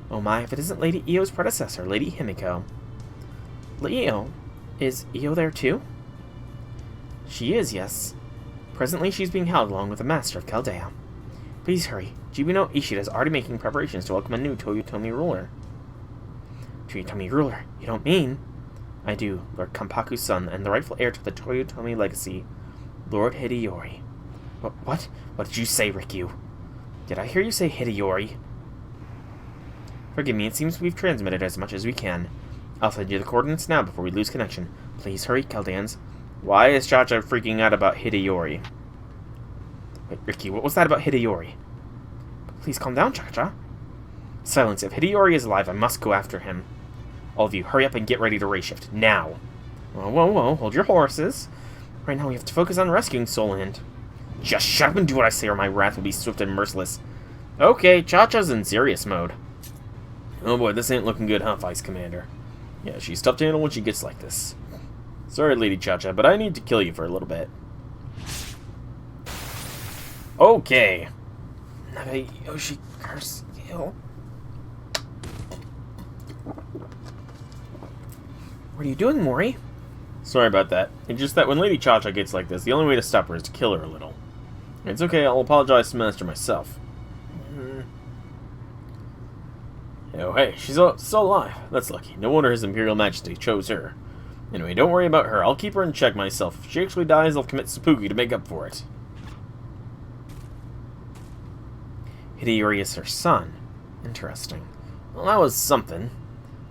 Oh my, if it isn't Lady Io's predecessor, Lady Himiko. Io? Is Io there too? She is, yes. Presently she's being held along with the Master of Chaldea. Please hurry. Jibuno Ishida is already making preparations to welcome a new Toyotomi ruler. Toyotomi ruler? You don't mean? I do, Lord Kampaku's son, and the rightful heir to the Toyotomi legacy, Lord Hideyori. What? What did you say, Rikyu? Did I hear you say Hideyori? Forgive me, it seems we've transmitted as much as we can. I'll send you the coordinates now before we lose connection. Please hurry, Chaldeans. Why is Cha-Cha freaking out about Hideyori? Wait, Rikyu, what was that about Hideyori? Please calm down, Cha-Cha. Silence. If Hideyori is alive, I must go after him. All of you, hurry up and get ready to race shift. Now! Whoa, hold your horses. Right now we have to focus on rescuing Solent. Just shut up and do what I say or my wrath will be swift and merciless. Okay, Cha-Cha's in serious mode. Oh boy, this ain't looking good, huh, Vice Commander? Yeah, she's tough to handle when she gets like this. Sorry, Lady Cha-Cha, but I need to kill you for a little bit. Okay. Yoshi, curse you. What are you doing, Mori? Sorry about that. It's just that when Lady Cha-Cha gets like this, the only way to stop her is to kill her a little. It's okay, I'll apologize to Master myself. Oh, hey, she's still alive. That's lucky. No wonder His Imperial Majesty chose her. Anyway, don't worry about her. I'll keep her in check myself. If she actually dies, I'll commit seppuku to make up for it. Hideyori is her son. Interesting. Well, that was something.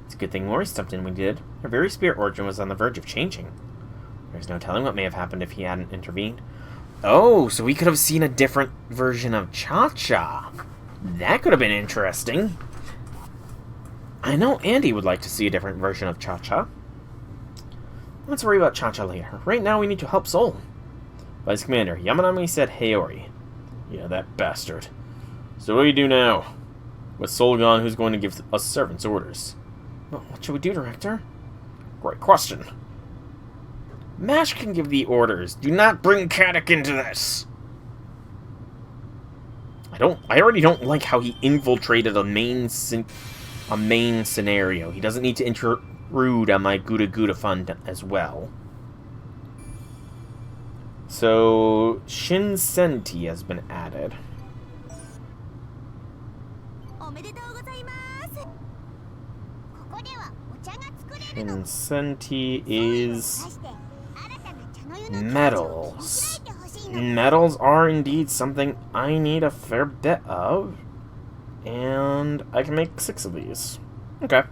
It's a good thing Mori stepped in when he did. Her very spirit origin was on the verge of changing. There's no telling what may have happened if he hadn't intervened. Oh, so we could have seen a different version of Cha-Cha. That could have been interesting. I know Andy would like to see a different version of Cha-Cha. Let's worry about Cha-Cha later. Right now we need to help Sol. Vice Commander, Yamanami said Hiyori. Yeah, that bastard. So what do you do now? With Sol gone, who's going to give us servants orders? Well, what should we do, Director? Great question. Mash can give the orders. Do not bring Kadak into this. I already don't like how he infiltrated a main scenario. He doesn't need to intrude on my GudaGuda fund as well. So, Shinsenti has been added. Shinsenti is metals. Metals are indeed something I need a fair bit of. And I can make 6 of these. Okay.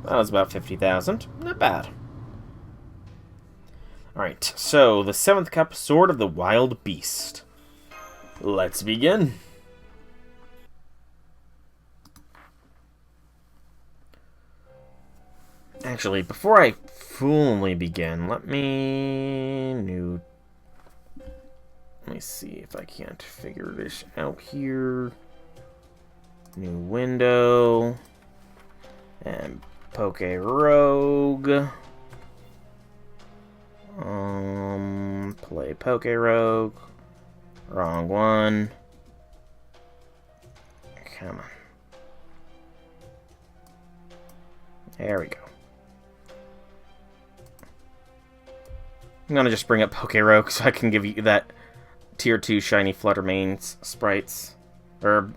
That was about 50,000. Not bad. Alright, so the 7th cup, Sword of the Wild Beast. Let's begin. Actually, before I fully begin, let me see if I can't figure this out here. New window. And Poke Rogue. Play Poke Rogue. Wrong one. Come on. There we go. I'm gonna just bring up Poke Rogue so I can give you that Tier 2 Shiny Fluttermane sprites. Or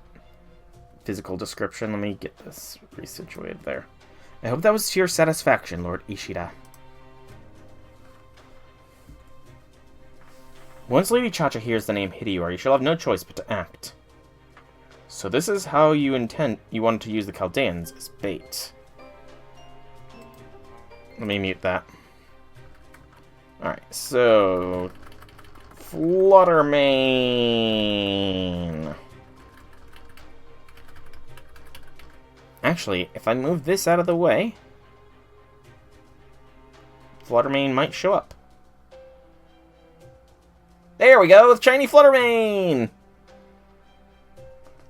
physical description. Let me get this resituated there. I hope that was to your satisfaction, Lord Ishida. Once Lady Cha-Cha hears the name Hideyori, she'll have no choice but to act. So this is how you wanted to use the Chaldeans as bait. Let me mute that. Alright, so Fluttermane. Actually, if I move this out of the way, Fluttermane might show up. There we go, with Shiny Fluttermane!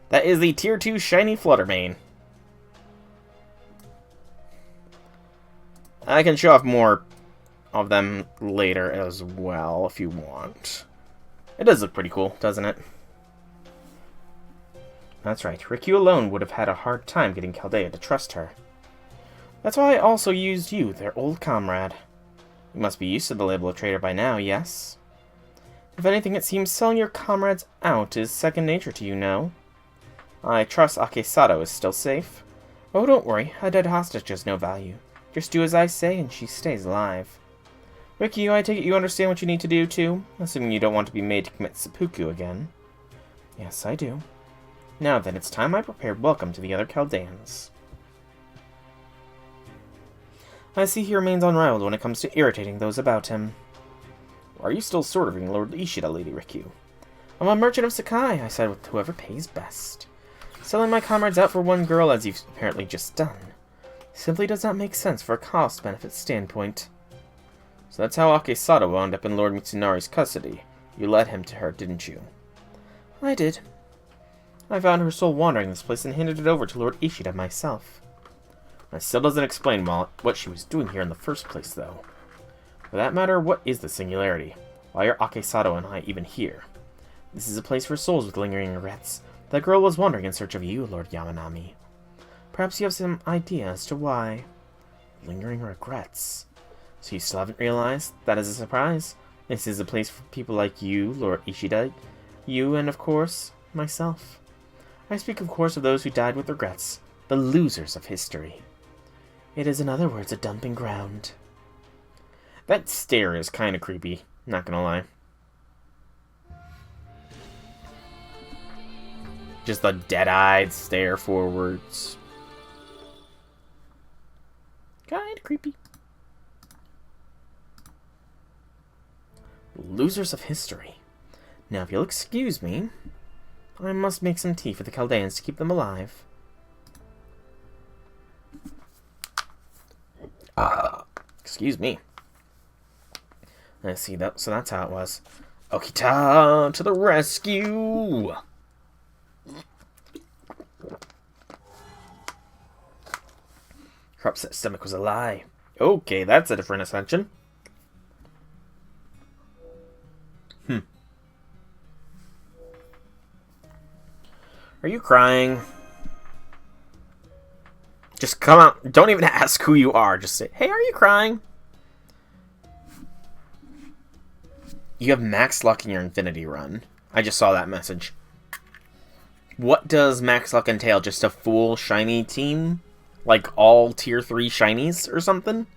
That is the Tier 2 Shiny Fluttermane. I can show off more of them later as well, if you want. It does look pretty cool, doesn't it? That's right, Rikyu alone would have had a hard time getting Chaldea to trust her. That's why I also used you, their old comrade. You must be used to the label of traitor by now, yes? If anything, it seems selling your comrades out is second nature to you, no? I trust Akesato is still safe. Oh, don't worry, a dead hostage has no value. Just do as I say and she stays alive. Rikyu, I take it you understand what you need to do, too? Assuming you don't want to be made to commit seppuku again. Yes, I do. Now then, it's time I prepared welcome to the other Chaldeans. I see he remains unrivaled when it comes to irritating those about him. Are you still serving Lord Ishida, Lady Rikyu? I'm a merchant of Sakai, I side with whoever pays best. Selling my comrades out for one girl, as you've apparently just done, simply does not make sense for a cost-benefit standpoint. So that's how Akesato wound up in Lord Mitsunari's custody. You led him to her, didn't you? I did. I found her soul wandering this place and handed it over to Lord Ishida myself. That still doesn't explain what she was doing here in the first place, though. For that matter, what is the singularity? Why are Akesato and I even here? This is a place for souls with lingering regrets. That girl was wandering in search of you, Lord Yamanami. Perhaps you have some idea as to why. Lingering regrets. So you still haven't realized? That is a surprise. This is a place for people like you, Lord Ishida, you, and of course, myself. I speak, of course, of those who died with regrets, the losers of history. It is, in other words, a dumping ground. That stare is kind of creepy, not gonna lie. Just the dead-eyed stare forwards. Kinda creepy. Losers of history. Now, if you'll excuse me, I must make some tea for the Chaldeans to keep them alive. Excuse me. Let's see, so that's how it was. Okita to the rescue! Her upset stomach was a lie. Okay, that's a different ascension. Are you crying? Just come out. Don't even ask who you are. Just say, hey, are you crying? You have max luck in your Infinity Run. I just saw that message. What does max luck entail? Just a full shiny team? Like all tier 3 shinies or something?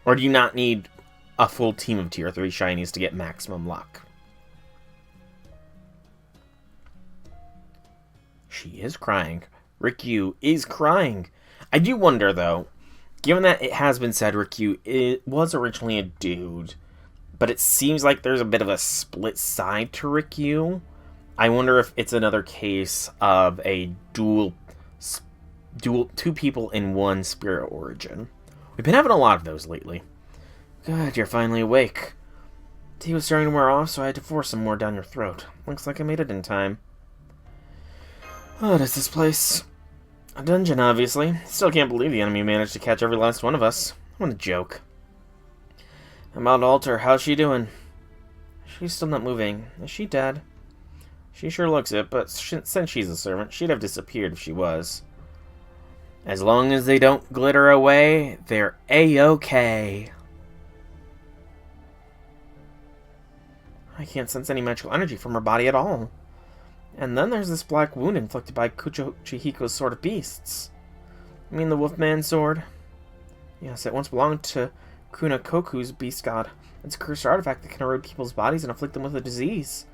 Or do you not need a full team of tier 3 shinies to get maximum luck? She is crying. Rikyu is crying. I do wonder, though, given that it has been said Rikyu was originally a dude, but it seems like there's a bit of a split side to Rikyu. I wonder if it's another case of a dual two people in one spirit origin. We've been having a lot of those lately. Good, you're finally awake. Tea was starting to wear off, so I had to force some more down your throat. Looks like I made it in time. What is this place? A dungeon, obviously. Still can't believe the enemy managed to catch every last one of us. What a joke. About Alter, how's she doing? She's still not moving. Is she dead? She sure looks it, but since she's a servant, she'd have disappeared if she was. As long as they don't glitter away, they're A-okay. I can't sense any magical energy from her body at all. And then there's this black wound inflicted by Kucho Chihiko's Sword of Beasts. You mean the Wolfman Sword? Yes, it once belonged to Kunakoku's Beast God. It's a cursed artifact that can erode people's bodies and afflict them with a disease.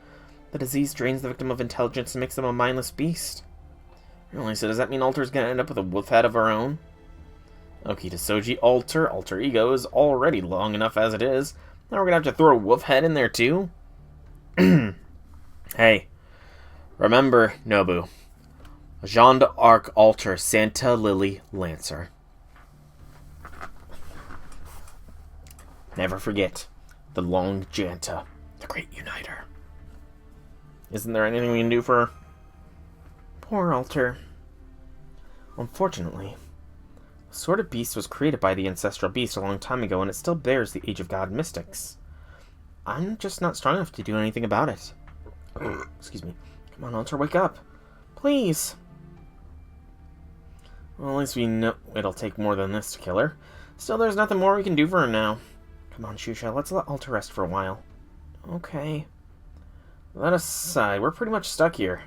The disease drains the victim of intelligence and makes them a mindless beast. Really, so does that mean Alter's gonna end up with a wolf head of her own? Okita Soji Alter Ego is already long enough as it is. Now we're gonna have to throw a wolf head in there too? Hey. Remember, Nobu. Jeanne d'Arc Alter Santa Lily Lancer. Never forget, the Long Janta, the Great Uniter. Isn't there anything we can do for her? Poor altar. Unfortunately, the Sword of Beast was created by the Ancestral Beast a long time ago, and it still bears the Age of God mystics. I'm just not strong enough to do anything about it. Excuse me. Come on, altar, wake up. Please. Well, at least we know it'll take more than this to kill her. Still, there's nothing more we can do for her now. Come on, Shusha, let's let altar rest for a while. Okay. That aside, we're pretty much stuck here.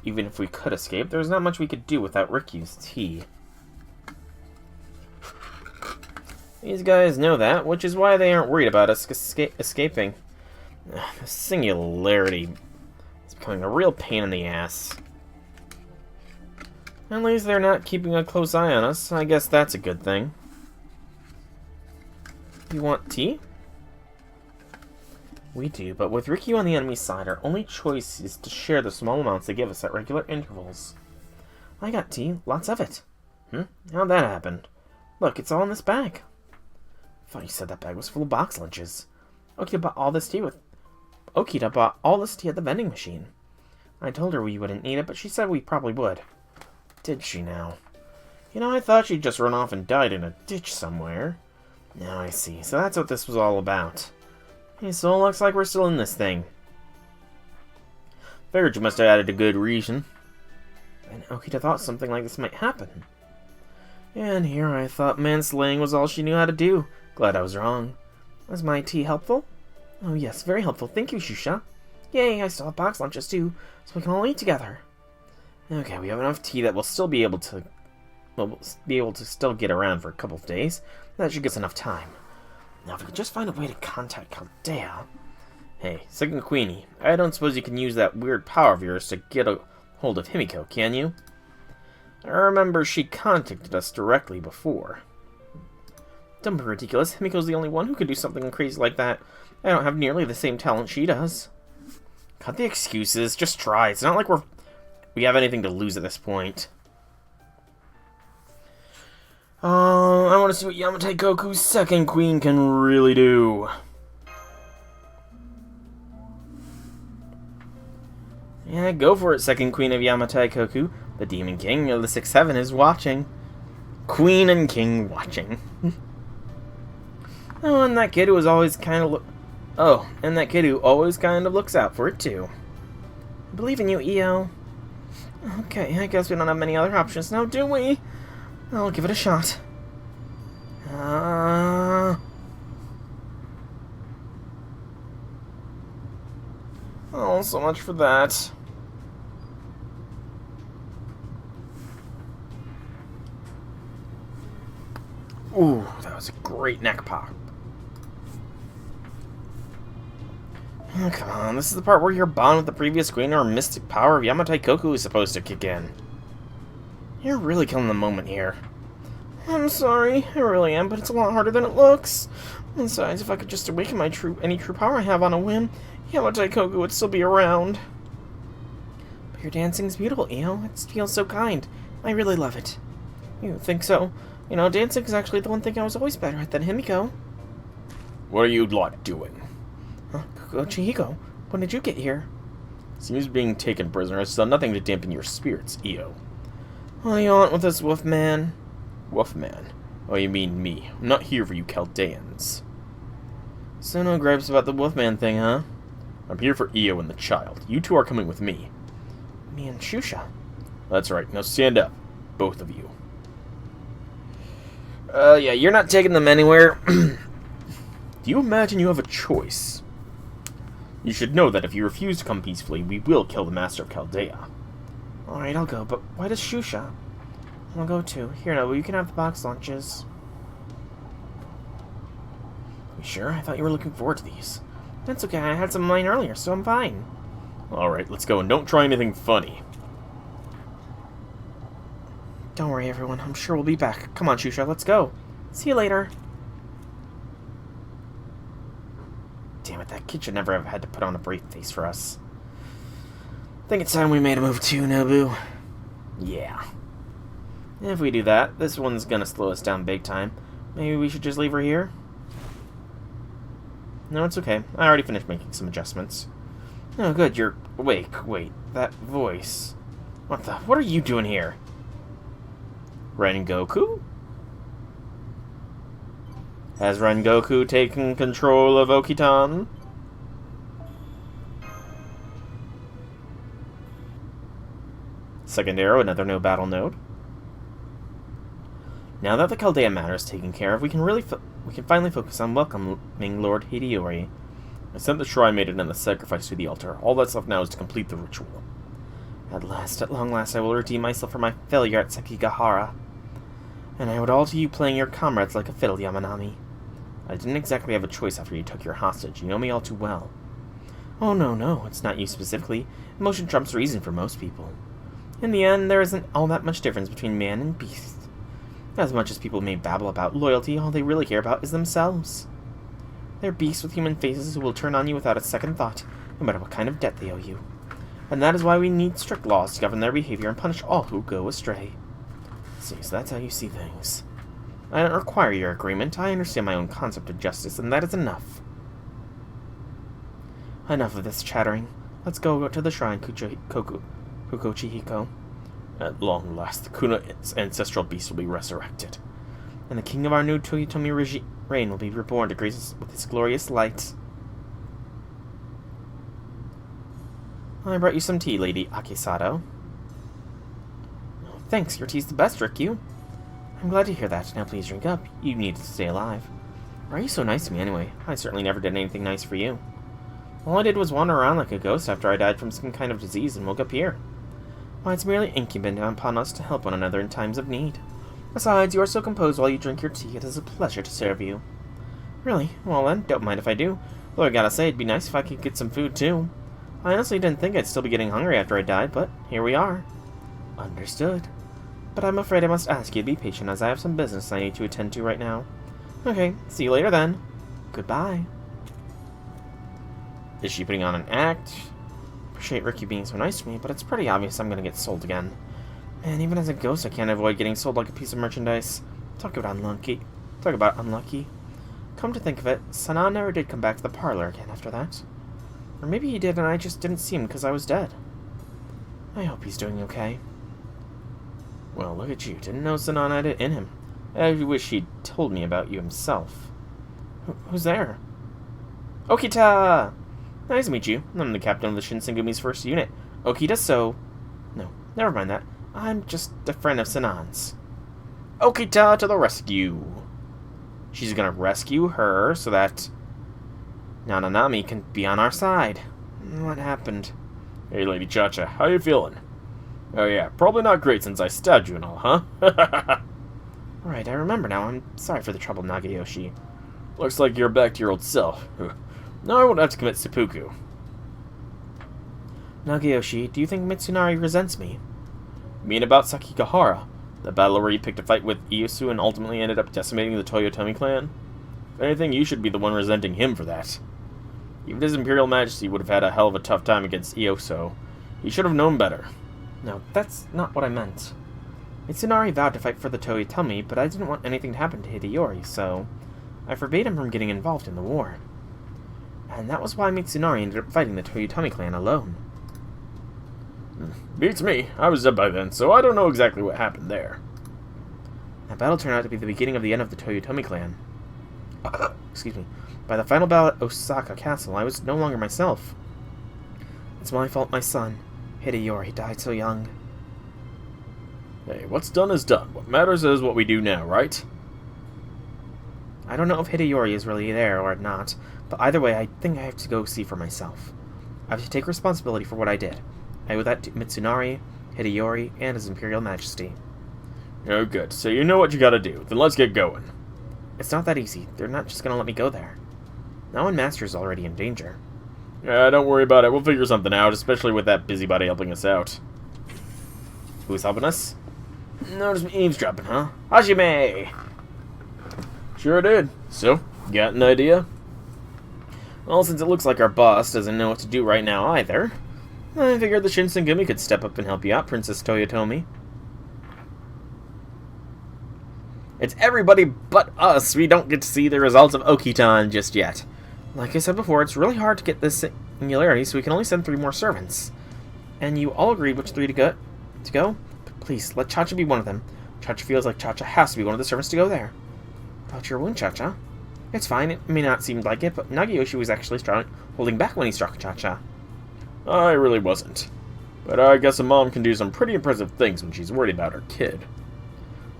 Even if we could escape, there's not much we could do without Riku's tea. These guys know that, which is why they aren't worried about us escaping. The singularity is becoming a real pain in the ass. At least they're not keeping a close eye on us. I guess that's a good thing. You want tea? We do, but with Riku on the enemy side, our only choice is to share the small amounts they give us at regular intervals. I got tea, lots of it. How'd that happen? Look, it's all in this bag. I thought you said that bag was full of box lunches. Okita bought all this tea at the vending machine. I told her we wouldn't need it, but she said we probably would. Did she now? You know, I thought she'd just run off and died in a ditch somewhere. Now I see. So that's what this was all about. Hey, so it looks like we're still in this thing. Figured you must have added a good reason. And Okita thought something like this might happen. And here I thought manslaying was all she knew how to do. Glad I was wrong. Was my tea helpful? Oh yes, very helpful. Thank you, Shusha. Yay, I still have box lunches too, so we can all eat together. Okay, we have enough tea that we'll still be able to... We'll be able to still get around for a couple of days. That should give us enough time. Now, if we could just find a way to contact Chaldea... Hey, Second Queenie, I don't suppose you can use that weird power of yours to get a hold of Himiko, can you? I remember she contacted us directly before. Don't be ridiculous. Himiko's the only one who could do something crazy like that. I don't have nearly the same talent she does. Cut the excuses. Just try. It's not like we have anything to lose at this point. I want to see what Yamataikoku's second queen can really do. Yeah, go for it, second queen of Yamataikoku. The Demon King of the 6th Heaven is watching. Queen and King watching. Oh, and that kid who always kind of looks out for it too. I believe in you, EO. Okay, I guess we don't have many other options now, do we? I'll give it a shot. Oh, so much for that. Ooh, that was a great neck pop. Oh, come on, this is the part where your bond with the previous queen or mystic power of Yamataikoku is supposed to kick in. You're really killing the moment here. I'm sorry, I really am, but it's a lot harder than it looks. Besides, if I could just awaken any true power I have on a whim, Yamataikoku would still be around. But your dancing's beautiful, Io. It feels so kind. I really love it. You think so? You know, dancing's actually the one thing I was always better at than Himiko. What are you lot doing? Chihiko, when did you get here? Seems being taken prisoner has done nothing to dampen your spirits, Io. What do you want with this Wolfman? Wolfman? Oh, you mean me. I'm not here for you Chaldeans. So no gripes about the Wolfman thing, huh? I'm here for Io and the child. You two are coming with me. Me and Shusha. That's right. Now stand up. Both of you. Yeah, you're not taking them anywhere. Do you imagine you have a choice? You should know that if you refuse to come peacefully, we will kill the Master of Chaldea. Alright, I'll go, but why does Shusha? I'll go too. Here, Nobu, you can have the box lunches. You sure? I thought you were looking forward to these. That's okay, I had some of mine earlier, so I'm fine. Alright, let's go, and don't try anything funny. Don't worry, everyone. I'm sure we'll be back. Come on, Shusha, let's go. See you later. Damn it, that kid should never have had to put on a brave face for us. Think it's time we made a move too, Nobu. Yeah. If we do that, this one's gonna slow us down big time. Maybe we should just leave her here? No, it's okay. I already finished making some adjustments. Oh, good, you're awake. Wait, that voice. What are you doing here? Rengoku? Has Rengoku taken control of Okitan? Second arrow, another no battle node. Now that the Chaldea matter is taken care of, we can finally focus on welcoming Lord Hideyori. I sent the shrine maiden and the sacrifice to the altar. All that's left now is to complete the ritual. At long last, I will redeem myself for my failure at Sekigahara. And I owe it all to you playing your comrades like a fiddle, Yamanami. I didn't exactly have a choice after you took your hostage. You know me all too well. Oh, no, it's not you specifically. Emotion trumps reason for most people. In the end, there isn't all that much difference between man and beast. As much as people may babble about loyalty, all they really care about is themselves. They're beasts with human faces who will turn on you without a second thought, no matter what kind of debt they owe you. And that is why we need strict laws to govern their behavior and punish all who go astray. See, so that's how you see things. I don't require your agreement. I understand my own concept of justice, and that is enough. Enough of this chattering. Let's go to the shrine, Kukochihiko. At long last, the Kuna's ancestral beast will be resurrected, and the king of our new Toyotomi reign will be reborn to grace us with his glorious light. I brought you some tea, Lady Akisato. Oh, thanks, your tea's the best, Rikyu. I'm glad to hear that. Now please drink up. You need to stay alive. Why are you so nice to me anyway? I certainly never did anything nice for you. All I did was wander around like a ghost after I died from some kind of disease and woke up here. Why, it's merely incumbent upon us to help one another in times of need. Besides, you are so composed while you drink your tea, it is a pleasure to serve you. Really? Well then, don't mind if I do. Though I gotta say, it'd be nice if I could get some food too. I honestly didn't think I'd still be getting hungry after I died, but here we are. Understood. But I'm afraid I must ask you to be patient, as I have some business I need to attend to right now. Okay, see you later then. Goodbye. Is she putting on an act? Appreciate Ricky being so nice to me, but it's pretty obvious I'm gonna get sold again. And even as a ghost, I can't avoid getting sold like a piece of merchandise. Talk about unlucky. Come to think of it, Sana never did come back to the parlor again after that. Or maybe he did and I just didn't see him because I was dead. I hope he's doing okay. Well, look at you. Didn't know Sanan had it in him. I wish he'd told me about you himself. Who's there? Okita! Nice to meet you. I'm the captain of the Shinsengumi's first unit. Okita, so... No, never mind that. I'm just a friend of Sanan's. Okita to the rescue! She's gonna rescue her so that Nananami can be on our side. What happened? Hey, Lady Chacha, how you feeling? Oh yeah, probably not great since I stabbed you and all, huh? Right, I remember now. I'm sorry for the trouble, Nagayoshi. Looks like you're back to your old self. Now I won't have to commit seppuku. Nagayoshi, do you think Mitsunari resents me? You mean about Sekigahara? The battle where you picked a fight with Ieyasu and ultimately ended up decimating the Toyotomi clan? If anything, you should be the one resenting him for that. Even His Imperial Majesty would have had a hell of a tough time against Ieyasu. He should have known better. No, that's not what I meant. Mitsunari vowed to fight for the Toyotomi, but I didn't want anything to happen to Hideyori, so I forbade him from getting involved in the war. And that was why Mitsunari ended up fighting the Toyotomi clan alone. Beats me. I was dead by then, so I don't know exactly what happened there. That battle turned out to be the beginning of the end of the Toyotomi clan. Excuse me. By the final battle at Osaka Castle, I was no longer myself. It's my fault my son, Hideyori, died so young. Hey, what's done is done. What matters is what we do now, right? I don't know if Hideyori is really there or not, but either way, I think I have to go see for myself. I have to take responsibility for what I did. I owe that to Mitsunari, Hideyori, and His Imperial Majesty. Oh, good. So you know what you gotta do. Then let's get going. It's not that easy. They're not just gonna let me go there. Now my master is already in danger. Yeah, don't worry about it. We'll figure something out, especially with that busybody helping us out. Who's helping us? Notice me eavesdropping, huh? Hajime! Sure did. So, got an idea? Well, since it looks like our boss doesn't know what to do right now either, I figured the Shinsengumi could step up and help you out, Princess Toyotomi. It's everybody but us. We don't get to see the results of Okitan just yet. Like I said before, it's really hard to get this singularity, so we can only send 3 more servants. And you all agreed which 3 to go? But please, let Cha-Cha be one of them. Cha-Cha feels like Cha-Cha has to be one of the servants to go there. About your wound, Cha-Cha. It's fine, it may not seem like it, but Nagiyoshi was actually holding back when he struck Cha-Cha. I really wasn't. But I guess a mom can do some pretty impressive things when she's worried about her kid.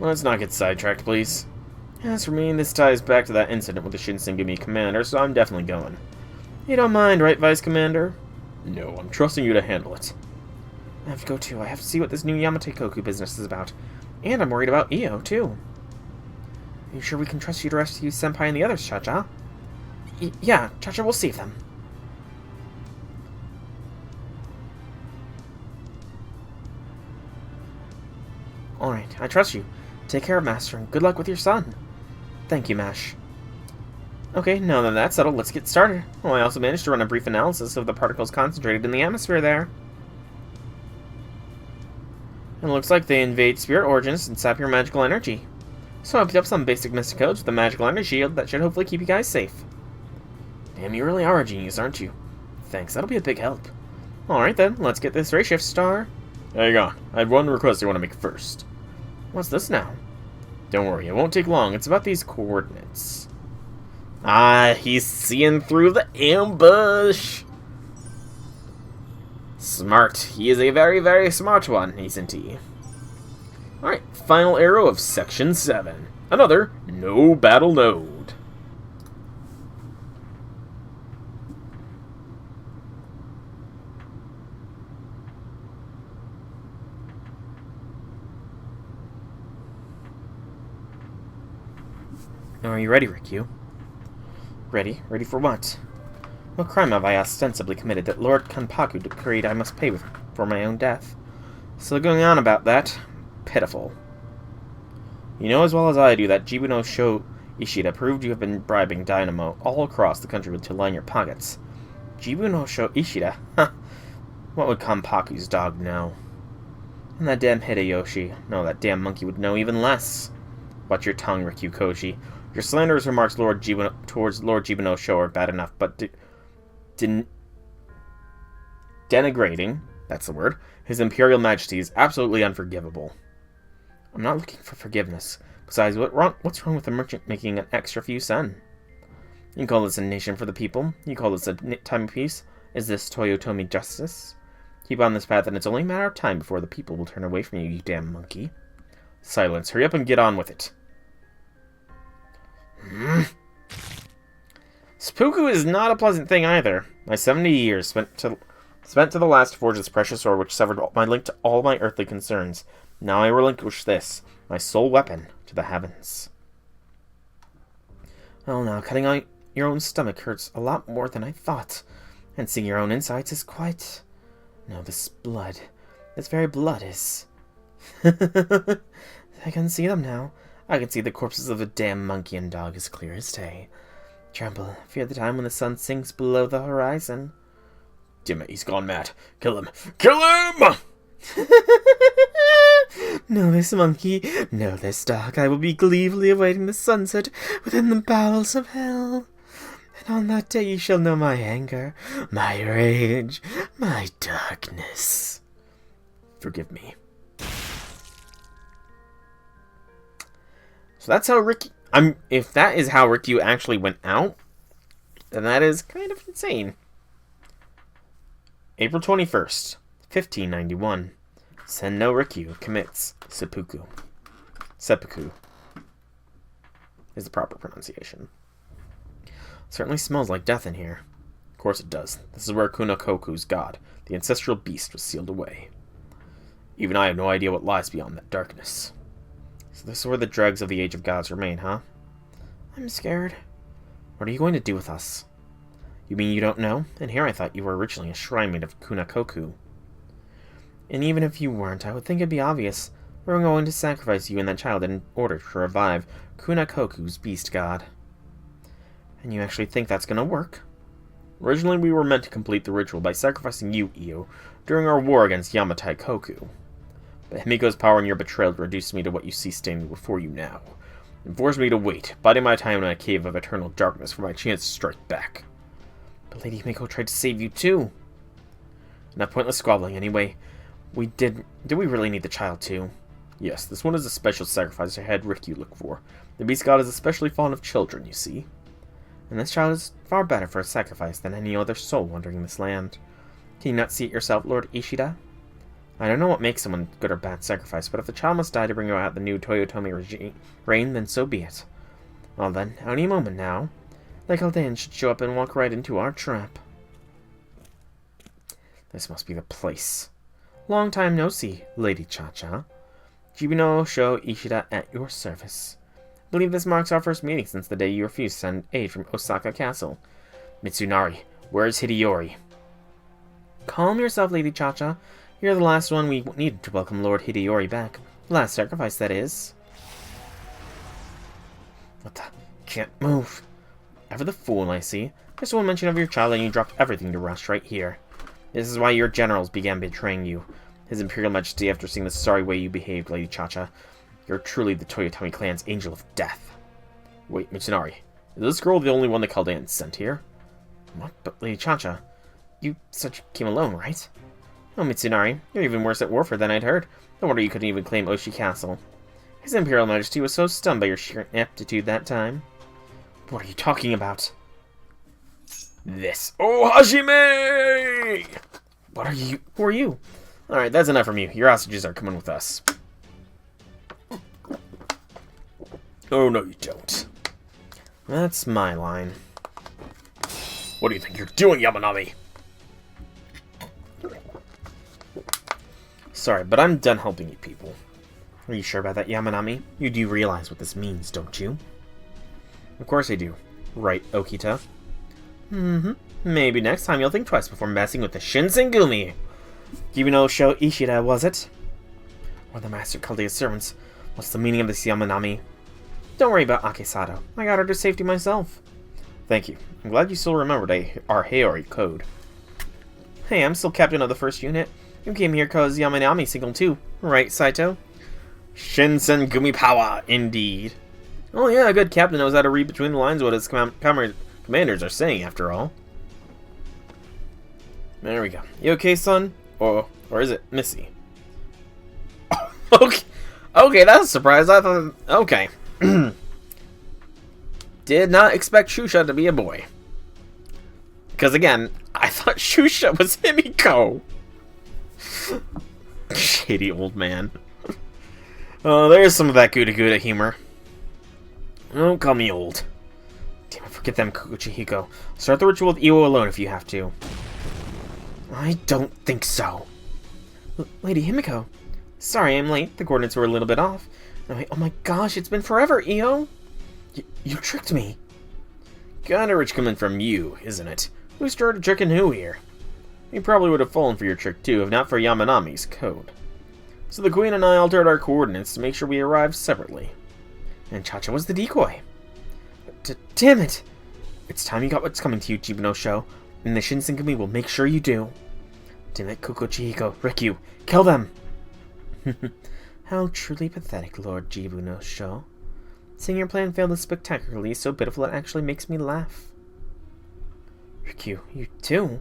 Let's not get sidetracked, please. As for me, this ties back to that incident with the Shinsengumi commander, so I'm definitely going. You don't mind, right, Vice Commander? No, I'm trusting you to handle it. I have to go too. I have to see what this new Yamataikoku business is about. And I'm worried about Io, too. Are you sure we can trust you to rescue Senpai and the others, Cha-Cha? Yeah, Cha-Cha will save them. Alright, I trust you. Take care of Master, and good luck with your son. Thank you, Mash. Okay, now that that's settled, let's get started. Oh, I also managed to run a brief analysis of the particles concentrated in the atmosphere there. And it looks like they invade spirit origins and sap your magical energy. So I picked up some basic mystic codes with a magical energy shield that should hopefully keep you guys safe. Damn, you really are a genius, aren't you? Thanks, that'll be a big help. Alright then, let's get this ray shift star. Hang on, I have one request I want to make first. What's this now? Don't worry, it won't take long. It's about these coordinates. Ah, he's seeing through the ambush! Smart. He is a very, very smart one, isn't he? Alright, final arrow of Section 7. Another no battle node. Are you ready, Rikyu? Ready? Ready for what? What crime have I ostensibly committed that Lord Kanpaku decreed I must pay for my own death? Still going on about that? Pitiful. You know as well as I do that Jibuno Sho Ishida proved you have been bribing Dynamo all across the country to line your pockets. Jibuno Sho Ishida? Huh. What would Kanpaku's dog know? And that damn Hideyoshi. No, that damn monkey would know even less. Watch your tongue, Rikyu Koji. Your slanderous remarks towards Lord Jibuno Sho are bad enough, but denigrating, that's the word, His Imperial Majesty is absolutely unforgivable. I'm not looking for forgiveness. Besides, what's wrong with the merchant making an extra few sen? You can call this a nation for the people. You call this a time of peace. Is this Toyotomi justice? Keep on this path, and it's only a matter of time before the people will turn away from you, you damn monkey. Silence. Hurry up and get on with it. Seppuku is not a pleasant thing either. My 70 years spent to the last to forge this precious sword which severed my link to all my earthly concerns. Now I relinquish this, my sole weapon, to the heavens. Oh, now cutting out your own stomach hurts a lot more than I thought. And seeing your own insides is quite... No, this blood. This very blood is... I can see them now. I can see the corpses of the damn monkey and dog as clear as day. Tremble, fear the time when the sun sinks below the horizon. Damn it, he's gone mad. Kill him! Kill him! Know this monkey, know this dog. I will be gleefully awaiting the sunset within the bowels of hell. And on that day you shall know my anger, my rage, my darkness. Forgive me. So that's how if that is how Rikyu actually went out, then that is kind of insane. April 21st, 1591. Senno Rikyu commits seppuku. Seppuku is the proper pronunciation. Certainly smells like death in here. Of course it does. This is where Kunakoku's god, the ancestral beast, was sealed away. Even I have no idea what lies beyond that darkness. So this is where the dregs of the Age of Gods remain, huh? I'm scared. What are you going to do with us? You mean you don't know? And here I thought you were originally a shrine made of Kunakoku. And even if you weren't, I would think it'd be obvious. We're going to sacrifice you and that child in order to revive Kunakoku's beast god. And you actually think that's gonna work? Originally we were meant to complete the ritual by sacrificing you, Io, during our war against Yamataikoku. But Himiko's power and your betrayal reduced me to what you see standing before you now, and forced me to wait, biding my time in a cave of eternal darkness for my chance to strike back. But Lady Himiko tried to save you too. Enough pointless squabbling anyway. Did we really need the child too? Yes, this one is a special sacrifice I had Rikyu look for. The beast god is especially fond of children, you see. And this child is far better for a sacrifice than any other soul wandering this land. Can you not see it yourself, Lord Ishida? I don't know what makes someone good or bad sacrifice, but if the child must die to bring about the new Toyotomi reign, then so be it. Well then, any moment now, the Chaldean should show up and walk right into our trap. This must be the place. Long time no see, Lady Cha-Cha. Jibino Sho Ishida at your service. I believe this marks our first meeting since the day you refused to send aid from Osaka Castle. Mitsunari, where's Hideyori? Calm yourself, Lady Cha-Cha. You're the last one we needed to welcome Lord Hideyori back. The last sacrifice, that is. What the? Can't move. Ever the fool, I see. Just one mention of your child and you dropped everything to rush right here. This is why your generals began betraying you. His Imperial Majesty, after seeing the sorry way you behaved, Lady Cha-Cha. You're truly the Toyotomi clan's angel of death. Wait, Mitsunari, is this girl the only one the Chaldeans sent here? What? But Lady Cha-Cha, you said you came alone, right? Oh, Mitsunari, you're even worse at warfare than I'd heard. No wonder you couldn't even claim Oshi Castle. His Imperial Majesty was so stunned by your sheer ineptitude that time. What are you talking about? This. Oh, Hajime! What are you? Who are you? Alright, that's enough from you. Your hostages are coming with us. Oh, no, you don't. That's my line. What do you think you're doing, Yamanami? Sorry, but I'm done helping you people. Are you sure about that, Yamanami? You do realize what this means, don't you? Of course I do. Right, Okita? Mm-hmm. Maybe next time you'll think twice before messing with the Shinsengumi. Jibino Sho Ishida, was it? Or the Master Chaldea's servants. What's the meaning of this, Yamanami? Don't worry about Akesato. I got her to safety myself. Thank you. I'm glad you still remembered our Heiori code. Hey, I'm still captain of the first unit. You came here cause Yamanami signaled too. Right, Saito? Shinsengumi power, indeed. Oh yeah, a good captain knows how to read between the lines what his commanders are saying, after all. There we go. You okay, son? Or is it Missy? Okay, that's a surprise. I thought... Okay. Did not expect Shusha to be a boy. Because again, I thought Shusha was Himiko. Shady old man. Oh, there's some of that GudaGuda humor. Don't call me old. Damn it, forget them, Kuchihiko. Start the ritual with Iwo alone if you have to. I don't think so. Lady Himiko. Sorry I'm late. The coordinates were a little bit off. Oh my gosh, it's been forever, Io. You tricked me. Kinda rich coming from you, isn't it? Who started tricking who here? You probably would have fallen for your trick too, if not for Yamanami's code. So the Queen and I altered our coordinates to make sure we arrived separately. And Cha-Cha was the decoy. Damn it! It's time you got what's coming to you, Jibino Sho, and the Shinsengumi will make sure you do. Damn it, Chihiko, Rikyu, kill them! How truly pathetic, Lord Jibino Sho. Seeing your plan failed is spectacularly so pitiful it actually makes me laugh. Rikyu, you too?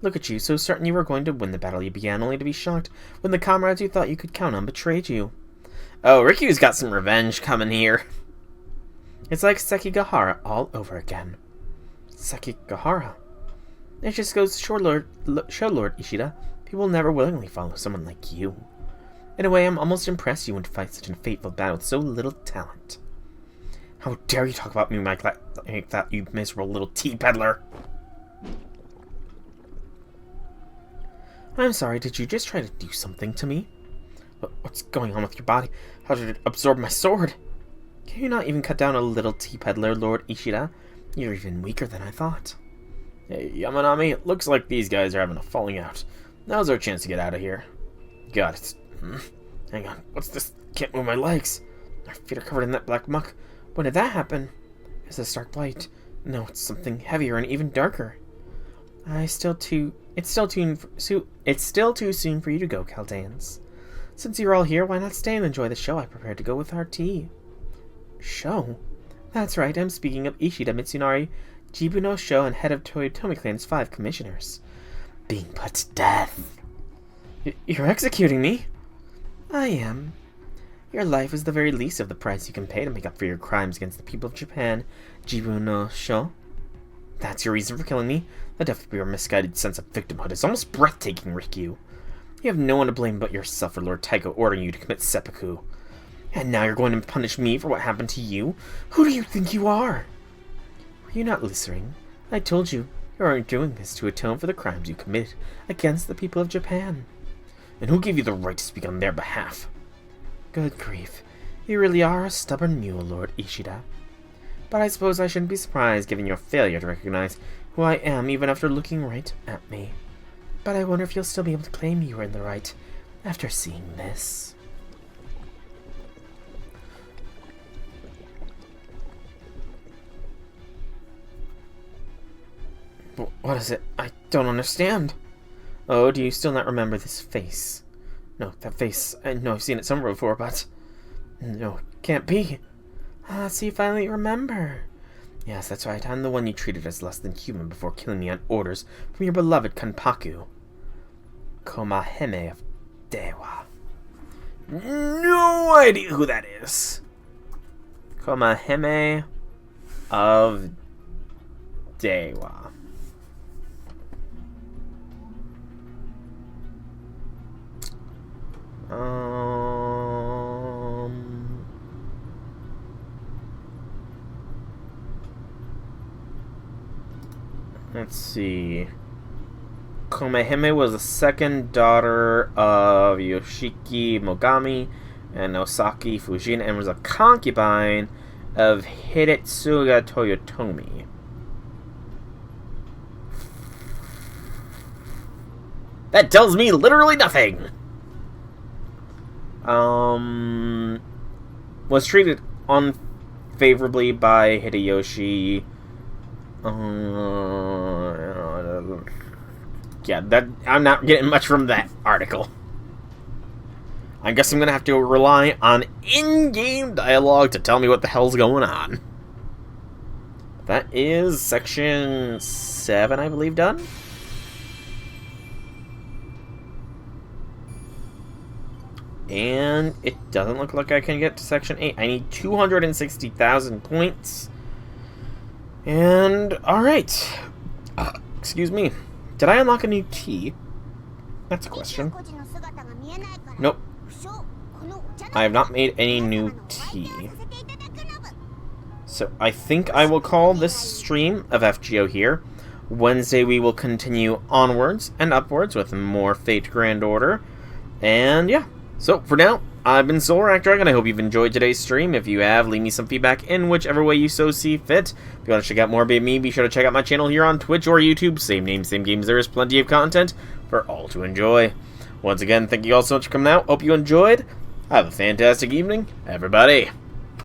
Look at you, so certain you were going to win the battle you began, only to be shocked when the comrades you thought you could count on betrayed you. Oh, Rikyu's got some revenge coming here. It's like Sekigahara all over again. Sekigahara? It just goes to show Lord Ishida, people never willingly follow someone like you. In a way, I'm almost impressed you went to fight such a fateful battle with so little talent. How dare you talk about me like that, you miserable little tea peddler! I'm sorry, did you just try to do something to me? What's going on with your body? How did it absorb my sword? Can you not even cut down a little tea peddler, Lord Ishida? You're even weaker than I thought. Hey, Yamanami, it looks like these guys are having a falling out. Now's our chance to get out of here. God, it's... Hang on, what's this? Can't move my legs. My feet are covered in that black muck. When did that happen? Is this dark light? No, it's something heavier and even darker. It's still too soon for you to go, Chaldeans. Since you're all here, why not stay and enjoy the show I prepared to go with our tea? Show? That's right, I'm speaking of Ishida Mitsunari Jibuno Sho and head of Toyotomi Clan's 5 commissioners. Being put to death. You're executing me? I am. Your life is the very least of the price you can pay to make up for your crimes against the people of Japan, Jibuno Sho. That's your reason for killing me? The depth of your misguided sense of victimhood is almost breathtaking, Rikyu. You have no one to blame but yourself for Lord Taiko ordering you to commit seppuku. And now you're going to punish me for what happened to you? Who do you think you are? Were you not listening? I told you, you aren't doing this to atone for the crimes you committed against the people of Japan. And who gave you the right to speak on their behalf? Good grief, you really are a stubborn mule, Lord Ishida. But I suppose I shouldn't be surprised given your failure to recognize who I am even after looking right at me. But I wonder if you'll still be able to claim you were in the right after seeing this. What is it? I don't understand. Oh, do you still not remember this face? No, that face. I know I've seen it somewhere before, but... No, it can't be. Ah, so you finally remember. Yes, that's right. I'm the one you treated as less than human before killing me on orders from your beloved Kanpaku. Komaheme of Dewa. No idea who that is. Komaheme of Dewa. Let's see. Komehime was the second daughter of Yoshiki Mogami and Osaki Fujin and was a concubine of Hidetsuga Toyotomi. That tells me literally nothing! Was treated unfavorably by Hideyoshi. Yeah, that I'm not getting much from that article. I guess I'm gonna have to rely on in-game dialogue to tell me what the hell's going on. That is section 7, I believe, done. And it doesn't look like I can get to section 8. I need 260,000 points. And, alright. Excuse me. Did I unlock a new key? That's a question. Nope. I have not made any new tea. So I think I will call this stream of FGO here. Wednesday we will continue onwards and upwards with more Fate Grand Order. And yeah. So, for now, I've been Soulrack and I hope you've enjoyed today's stream. If you have, leave me some feedback in whichever way you so see fit. If you want to check out more about me, be sure to check out my channel here on Twitch or YouTube. Same name, same games. There is plenty of content for all to enjoy. Once again, thank you all so much for coming out. Hope you enjoyed. Have a fantastic evening, everybody.